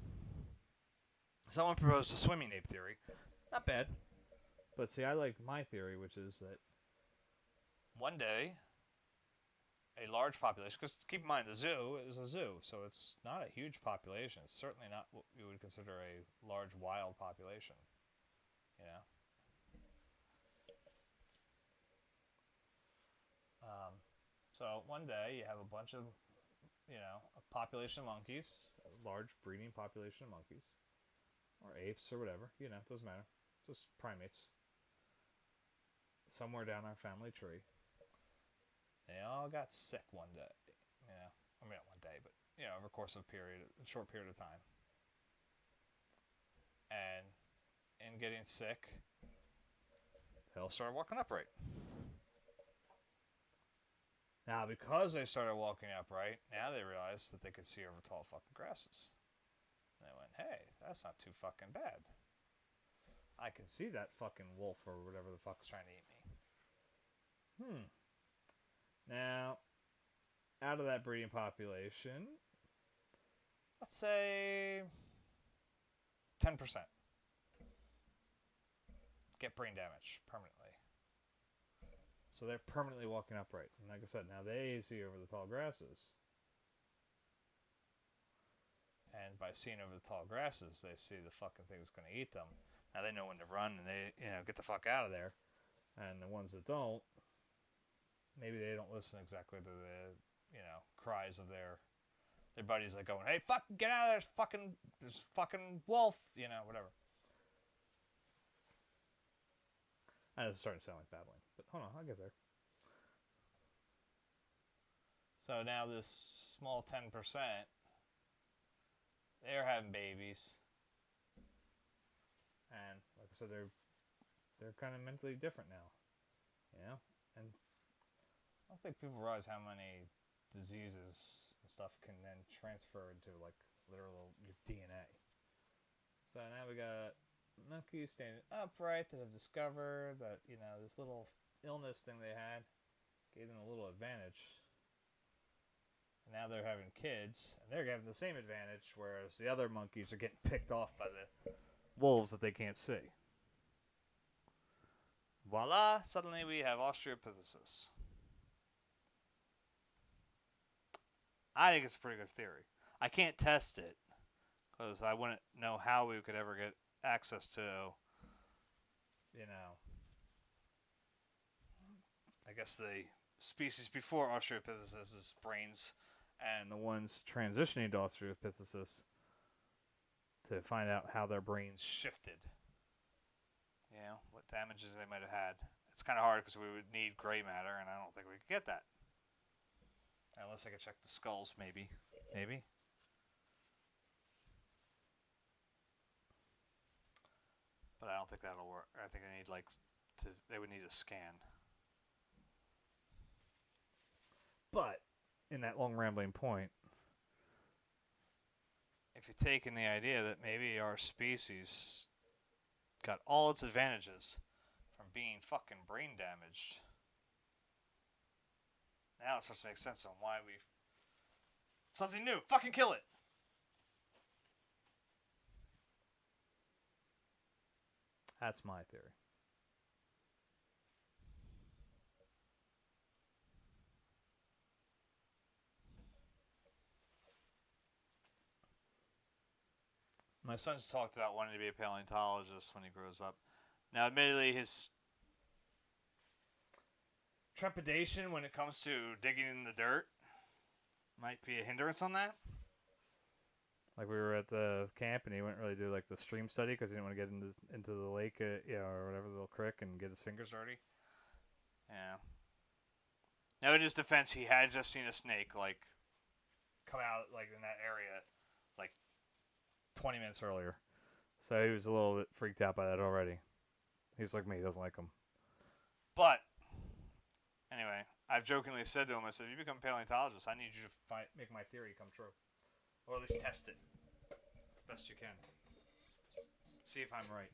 Someone proposed a swimming ape theory. Not bad. But see, I like my theory, which is that one day a large population, because keep in mind the zoo is a zoo, so it's not a huge population. It's certainly not what you would consider a large wild population. So one day you have a bunch of, a population of monkeys, a large breeding population of monkeys, or apes or whatever, it doesn't matter. Just primates. Somewhere down our family tree. They all got sick one day. I mean, not one day, but, over the course of a short period of time. And in getting sick, they all started walking upright. Now, because they started walking upright, now they realized that they could see over tall fucking grasses. And they went, hey, that's not too fucking bad. I can see that fucking wolf or whatever the fuck's trying to eat me. Now, out of that breeding population, let's say 10% get brain damage permanently. So they're permanently walking upright. And like I said, now they see over the tall grasses. And by seeing over the tall grasses, they see the fucking thing that's going to eat them. Now they know when to run and they, get the fuck out of there. And the ones that don't, maybe they don't listen exactly to the, cries of their buddies like going, hey, fuck, get out of there, there's fucking wolf, whatever. And it's starting to sound like babbling, but hold on, I'll get there. So now this small 10%, they're having babies. And like I said, they're kind of mentally different now, And I don't think people realize how many diseases and stuff can then transfer into like literal your DNA. So now we got monkeys standing upright that have discovered that this little illness thing they had gave them a little advantage. And now they're having kids, and they're having the same advantage, whereas the other monkeys are getting picked off by the wolves that they can't see. Voila! Suddenly we have Australopithecus. I think it's a pretty good theory. I can't test it because I wouldn't know how we could ever get access to, I guess the species before Australopithecus' brains and the ones transitioning to Australopithecus to find out how their brains shifted. What damages they might have had. It's kind of hard because we would need gray matter, and I don't think we could get that. Unless I could check the skulls, maybe. But I don't think that'll work. I think they would need a scan. But, in that long rambling point, if you take in the idea that maybe our species got all its advantages from being fucking brain damaged, now it starts to make sense on why we've... Something new! Fucking kill it! That's my theory. My son's talked about wanting to be a paleontologist when he grows up. Now, admittedly, his trepidation when it comes to digging in the dirt might be a hindrance on that. Like we were at the camp and he wouldn't really do like the stream study because he didn't want to get into the lake, or whatever, the little creek, and get his fingers dirty. Yeah. Now, in his defense, he had just seen a snake like come out like in that area like 20 minutes earlier, so he was a little bit freaked out by that already. He's like me; he doesn't like them. But anyway, I've jokingly said to him, I said, if you become a paleontologist, I need you to make my theory come true. Or at least test it as best you can. See if I'm right.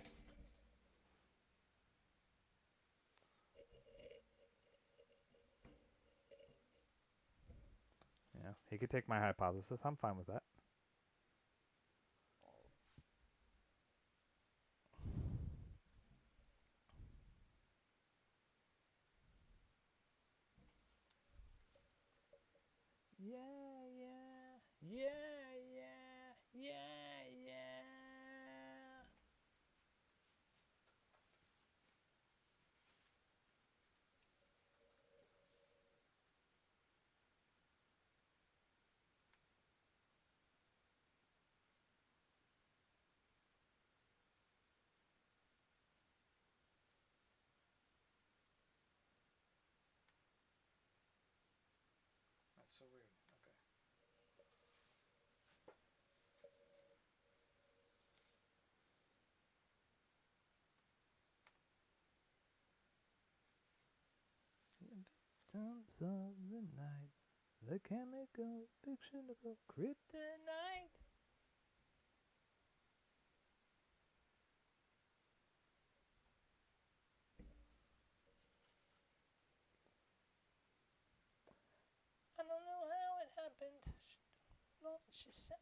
Yeah, he could take my hypothesis. I'm fine with that. Yeah. Comes of the night, the chemical fictional kryptonite. I don't know how it happened. No, she said.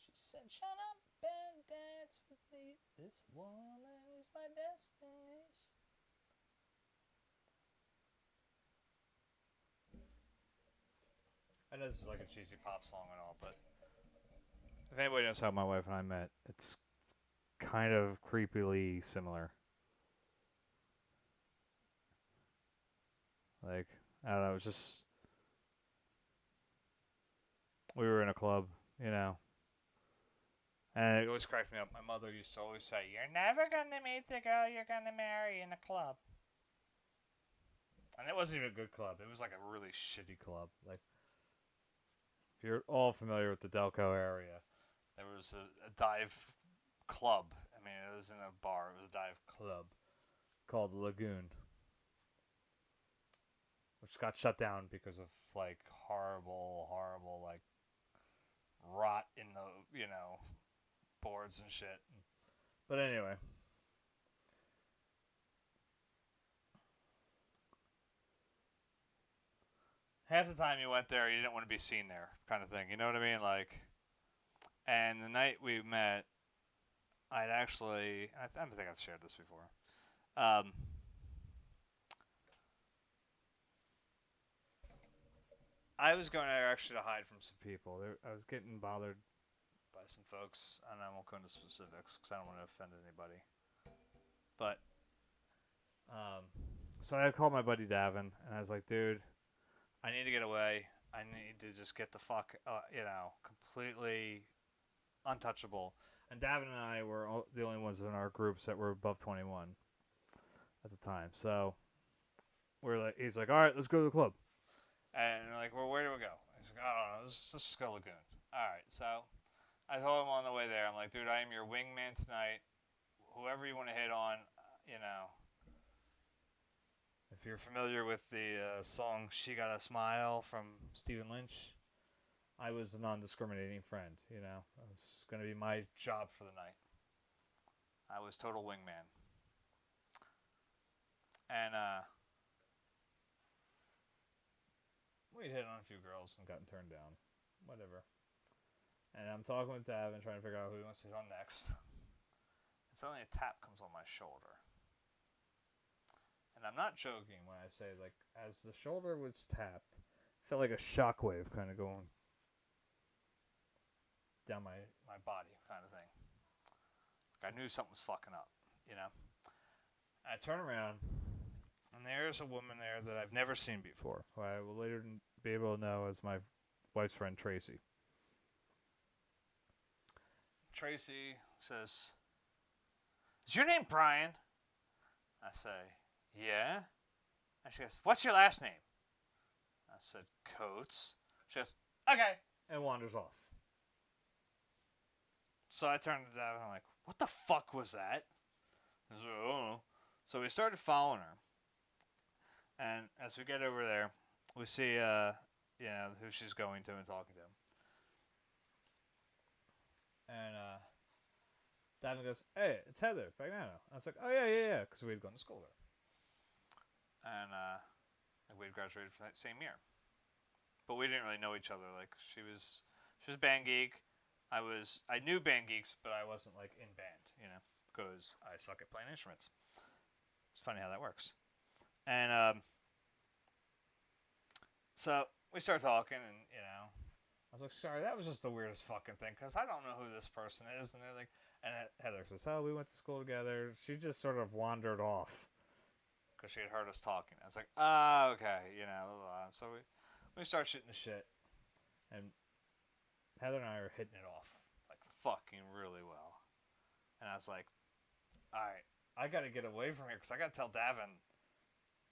She said, "Shut up and dance with me. This woman is my destiny." I know this is like a cheesy pop song and all, but if anybody knows how my wife and I met, it's kind of creepily similar. Like, I don't know, it was just, we were in a club, you know, and it always cracked me up. My mother used to always say, "You're never gonna meet the girl you're gonna marry in a club." And it wasn't even a good club. It was like a really shitty club. Like, if you're all familiar with the Delco area, there was a dive club. I mean, it was in a bar. It was a dive club called the Lagoon, which got shut down because of like horrible, like rot in the boards and shit. But anyway, half the time you went there, you didn't want to be seen there, kind of thing. You know what I mean? Like, and the night we met, I don't think I've shared this before. I was going there actually to hide from some people. I was getting bothered by some folks, and I won't go into specifics because I don't want to offend anybody. But, so I called my buddy Davin, and I was like, "Dude, I need to get away. I need to just get the fuck, completely untouchable." And Davin and I were the only ones in our groups that were above 21 at the time. So he's like, "All right, let's go to the club." And we're like, "Well, where do we go?" He's like, "I don't know. Let's just go Lagoon." All right. So I told him on the way there, I'm like, "Dude, I am your wingman tonight. Whoever you want to hit on, you know." If you're familiar with the song "She Got a Smile" from Stephen Lynch, I was a non-discriminating friend. You know, it was going to be my job for the night. I was total wingman. And we'd hit on a few girls and gotten turned down. Whatever. And I'm talking with Dav and trying to figure out who he wants to hit on next. And suddenly a tap comes on my shoulder. And I'm not joking when I say, like, as the shoulder was tapped, it felt like a shockwave kind of going down my body kind of thing. Like I knew something was fucking up, you know? I turn around, and there's a woman there that I've never seen before, who I will later be able to know as my wife's friend Tracy. Tracy says, "Is your name Brian?" I say, "Yeah." And she goes, "What's your last name?" I said, "Coates." She goes, "Okay," and wanders off. So I turned to Dad and I'm like, "What the fuck was that?" I said, "I don't know." So we started following her. And as we get over there, we see who she's going to and talking to. And Davin goes, "Hey, it's Heather, Fagnano." I was like, "Oh, yeah," because we had gone to school there. And we had graduated from that same year. But we didn't really know each other. Like, she was band geek. I knew band geeks, but I wasn't, like, in band, you know, because I suck at playing instruments. It's funny how that works. And so we started talking, and, you know, I was like, "Sorry, that was just the weirdest fucking thing, because I don't know who this person is." And they're like, and Heather says, "Oh, we went to school together." She just sort of wandered off because she had heard us talking. I was like, okay, you know. Blah, blah. So we start shooting the shit, and Heather and I are hitting it off like fucking really well. And I was like, "All right, I got to get away from here because I got to tell Davin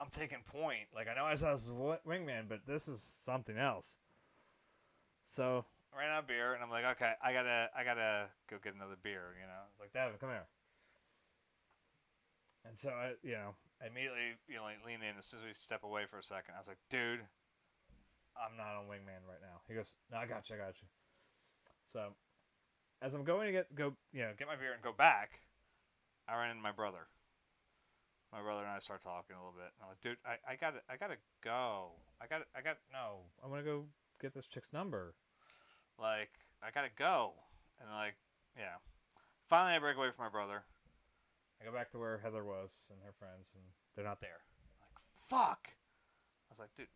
I'm taking point. Like, I know I was a wingman, but this is something else." So I ran out of beer, and I'm like, "Okay, I gotta go get another beer." You know, it's like, "Davin, come here." And so I immediately like lean in as soon as we step away for a second. I was like, dude, I'm not on wingman right now. He goes, no, I got you. So as I'm going to get my beer and go back, I ran into my brother. My brother and I start talking a little bit. And I'm like, dude, I gotta go. No. I want to go get this chick's number. Like, I gotta go. And like, yeah. Finally, I break away from my brother. I go back to where Heather was and her friends, and they're not there. I'm like, fuck. I was like, dude.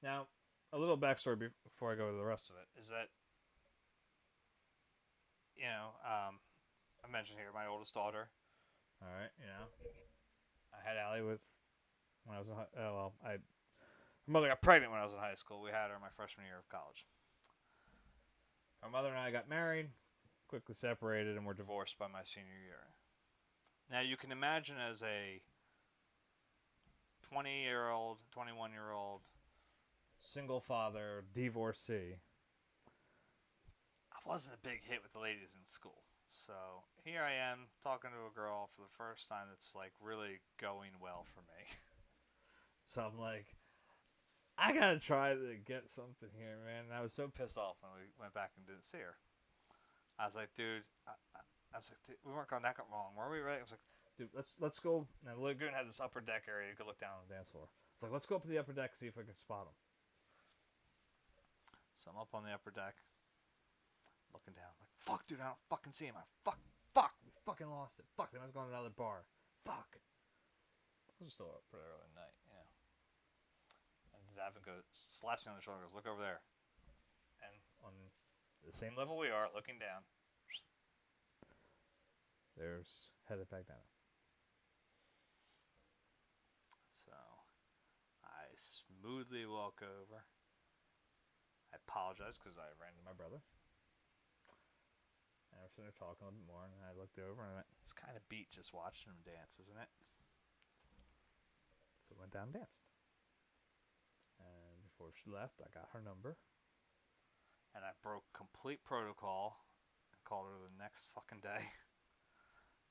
Now, a little backstory before I go to the rest of it is that, I mentioned here my oldest daughter. All right, I had Allie when I was in her mother got pregnant when I was in high school. We had her my freshman year of college. Our mother and I got married, quickly separated, and were divorced by my senior year. Now you can imagine as a 20-year-old, 21-year-old, single father, divorcee, I wasn't a big hit with the ladies in school. So here I am talking to a girl for the first time that's like really going well for me. So I'm like, I gotta try to get something here, man. And I was so pissed off when we went back and didn't see her. I was like, dude, we weren't going that wrong, were we? Right? I was like, dude, let's go. Now the lagoon had this upper deck area. You could look down on the dance floor. It's like, let's go up to the upper deck, see if I can spot him. So I'm up on the upper deck, looking down, like, fuck, dude, I don't fucking see him. Fuck, we fucking lost it. Fuck, they must have gone to another bar. Fuck. It was still pretty early at night, yeah. And Davin slaps me on the shoulder, goes, look over there. And on the same level we are, looking down, there's Heather Pagnano. So I smoothly walk over. I apologize because I ran into my brother. And we're sitting there talking a little bit more, and I looked over and I went, it's kind of beat just watching him dance, isn't it? So I went down and danced. And before she left, I got her number. And I broke complete protocol and called her the next fucking day.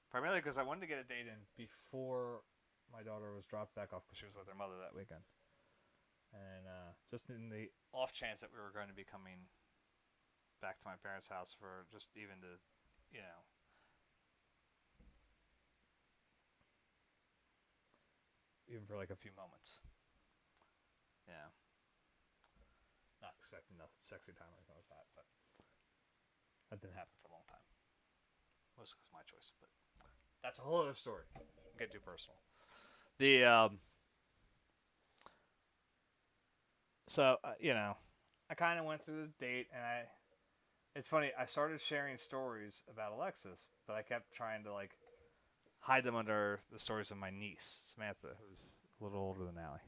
Primarily because I wanted to get a date in before my daughter was dropped back off because she was with her mother that weekend. And just in the off chance that we were going to be coming back to my parents' house for just even to, even for like a few moments. Yeah. Not expecting nothing sexy time or anything like that, but that didn't happen for a long time. Mostly because of my choice, but that's a whole other story. Don't get too personal. So, I kind of went through the date, and it's funny, I started sharing stories about Alexis, but I kept trying to, like, hide them under the stories of my niece, Samantha, who's a little older than Allie.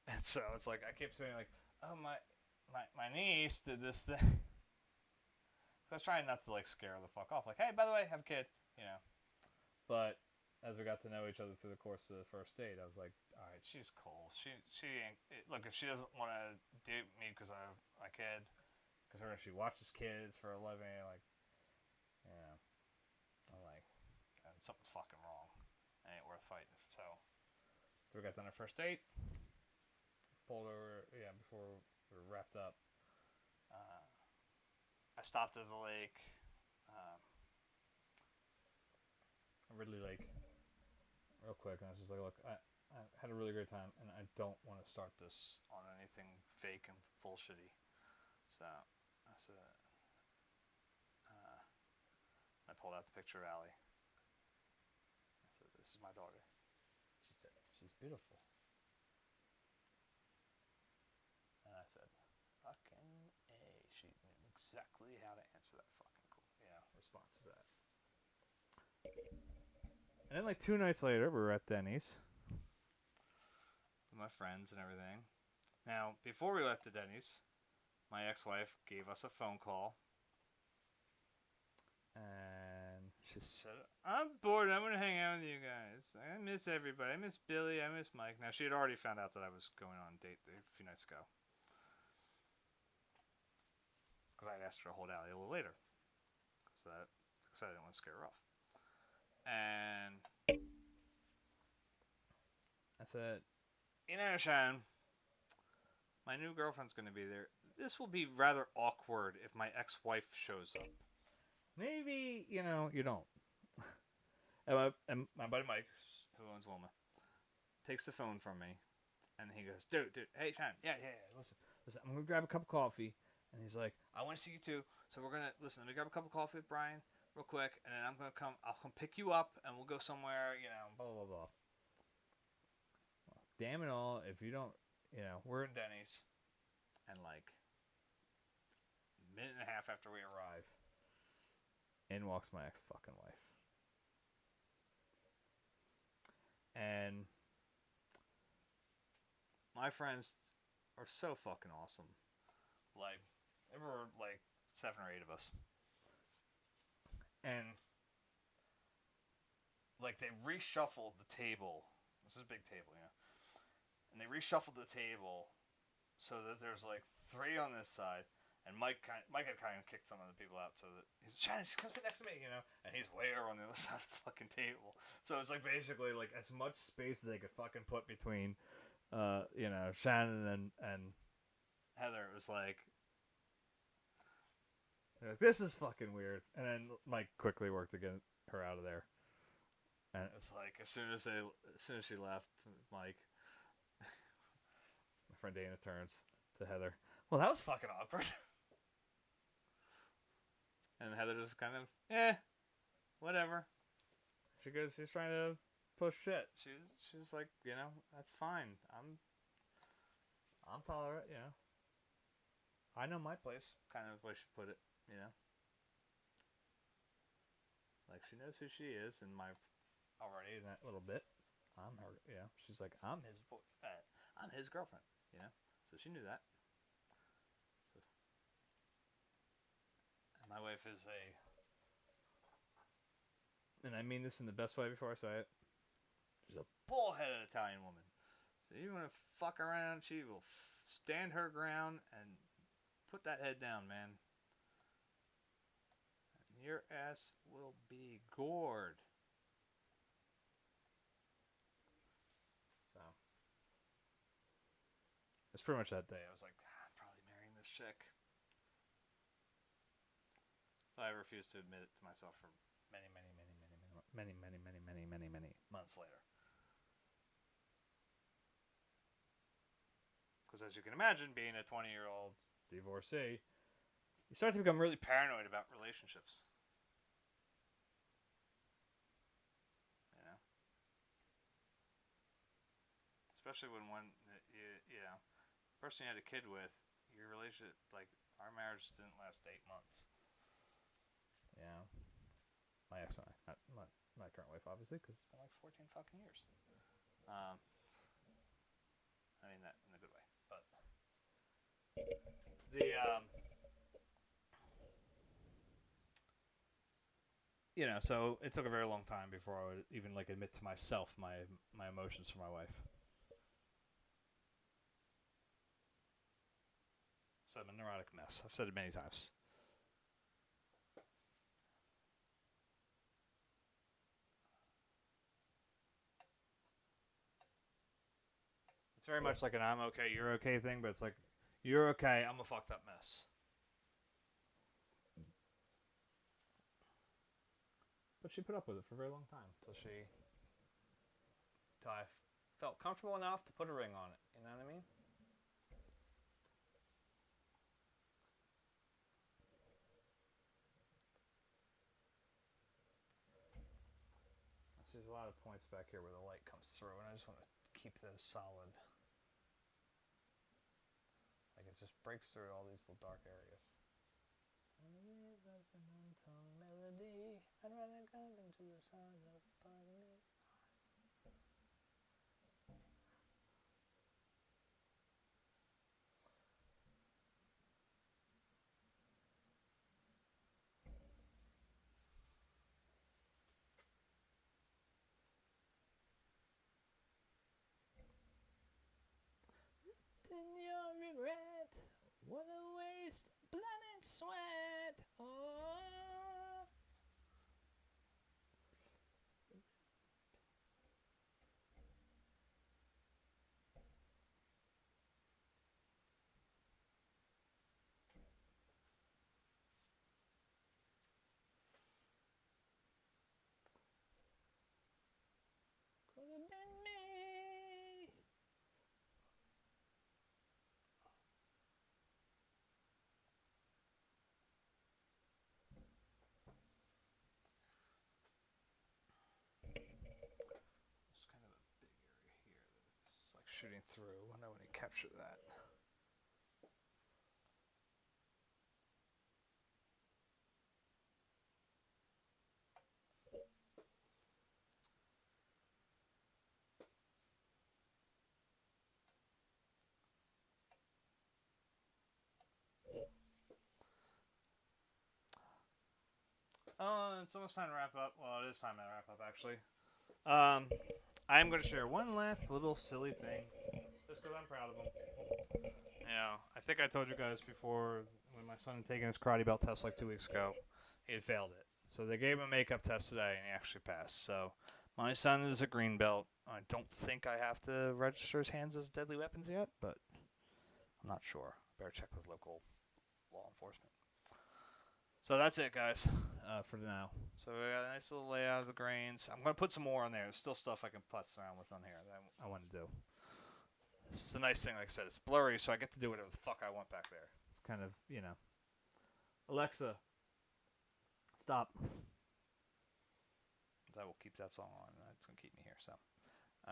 And so it's like, I kept saying, like, oh, my niece did this thing. So I was trying not to, like, scare her the fuck off. Like, hey, by the way, have a kid, But as we got to know each other through the course of the first date, I was like, all right, she's cool. She ain't, look, if she doesn't want to date me because I have my kid, because she watches kids for a living, like, I'm like, something's fucking wrong. It ain't worth fighting. So we got done our first date, pulled over, before we were wrapped up. I stopped at the lake. Ridley Lake, real quick, and I was just like, look, I had a really great time, and I don't want to start this on anything fake and bullshitty. So I said, I pulled out the picture of Allie. I said, this is my daughter. She said, she's beautiful. And I said, fucking A. She knew exactly how to answer that fucking response to that. And then, like, 2 nights later, we were at Denny's with my friends and everything. Now, before we left the Denny's, my ex-wife gave us a phone call. And she said, I'm bored. I'm going to hang out with you guys. I miss everybody. I miss Billy. I miss Mike. Now, she had already found out that I was going on a date a few nights ago. Because I had asked her to hold Allie a little later. Because I didn't want to scare her off. And I said, Shan, my new girlfriend's going to be there. This will be rather awkward if my ex-wife shows up. Maybe, you don't. And my buddy Mike, who owns Wilma, takes the phone from me. And he goes, dude, hey, Shan, yeah, listen, I'm going to grab a cup of coffee. And he's like, I want to see you too. So we're going to, listen, let me grab a cup of coffee with Brian real quick. And then I'll come pick you up and we'll go somewhere, blah, blah, blah. Well, damn it all, if you don't, we're in Denny's. And like a minute and a half after we arrive, in walks my ex-fucking wife. And my friends are so fucking awesome. Like, there were like 7 or 8 of us. And like they reshuffled the table. This is a big table, And they reshuffled the table so that there's like 3 on this side. And Mike had kind of kicked some of the people out, so that he's trying to come sit next to me, and he's way over on the other side of the fucking table. So it's like basically like as much space as they could fucking put between, Shannon and Heather. It was like, this is fucking weird. And then Mike quickly worked to get her out of there. And it was like as soon as she left, Mike, my friend Dana turns to Heather. Well, that was fucking awkward. And Heather just kind of, whatever. She goes, she's trying to push shit. She's like, that's fine. I'm tolerant, I know my place, kind of the way she put it, Like, she knows who she is, and already in that little bit, I'm her, She's like, I'm his girlfriend, So she knew that. My wife is and I mean this in the best way before I say it, she's a bullheaded Italian woman. So you want to fuck around, she will stand her ground and put that head down, man. And your ass will be gored. So it's pretty much that day. I was like, I'm probably marrying this chick. So I refused to admit it to myself for many months later. Because as you can imagine, being a 20-year-old divorcee, you start to become really paranoid about relationships. Especially when the person you had a kid with, your relationship, like our marriage didn't last 8 months. My ex and I, not my current wife, obviously, because it's been like 14 fucking years. I mean that in a good way, but so it took a very long time before I would even like admit to myself my emotions for my wife. So I'm a neurotic mess. I've said it many times. It's very much like an I'm okay, you're okay thing, but it's like, you're okay, I'm a fucked up mess. But she put up with it for a very long time, till I felt comfortable enough to put a ring on it. You know what I mean? There's a lot of points back here where the light comes through, and I just want to keep those solid. Like it just breaks through all these little dark areas. Melody, I'd rather go into the sound of part of me. Then your regret, what a waste of blood and sweat. Oh. shooting through. I know when he captured that. It's almost time to wrap up. Well, it is time to wrap up, actually. I am going to share one last little silly thing, just because I'm proud of him. I think I told you guys before, when my son had taken his karate belt test like 2 weeks ago, he had failed it. So they gave him a makeup test today, and he actually passed. So my son is a green belt. I don't think I have to register his hands as deadly weapons yet, but I'm not sure. Better check with local law enforcement. So that's it, guys, for now. So we got a nice little layout of the grains. I'm going to put some more on there. There's still stuff I can putz around with on here that I want to do. This is the nice thing, like I said, it's blurry, so I get to do whatever the fuck I want back there. It's kind of, Alexa, stop. That will keep that song on. That's going to keep me here, so.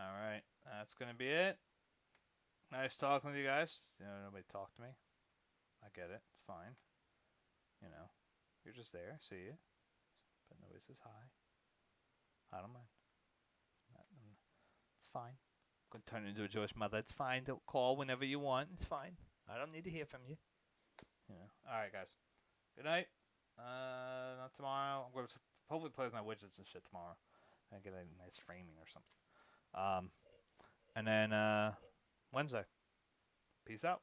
All right, that's going to be it. Nice talking with you guys. Nobody talked to me. I get it. It's fine. You're just there. I see you. But nobody says hi. I don't mind. It's fine. I'm going to turn into a Jewish mother. It's fine. Don't call whenever you want. It's fine. I don't need to hear from you. All right, guys. Good night. Not tomorrow. I'm going to hopefully play with my widgets and shit tomorrow. And get a nice framing or something. And then Wednesday. Peace out.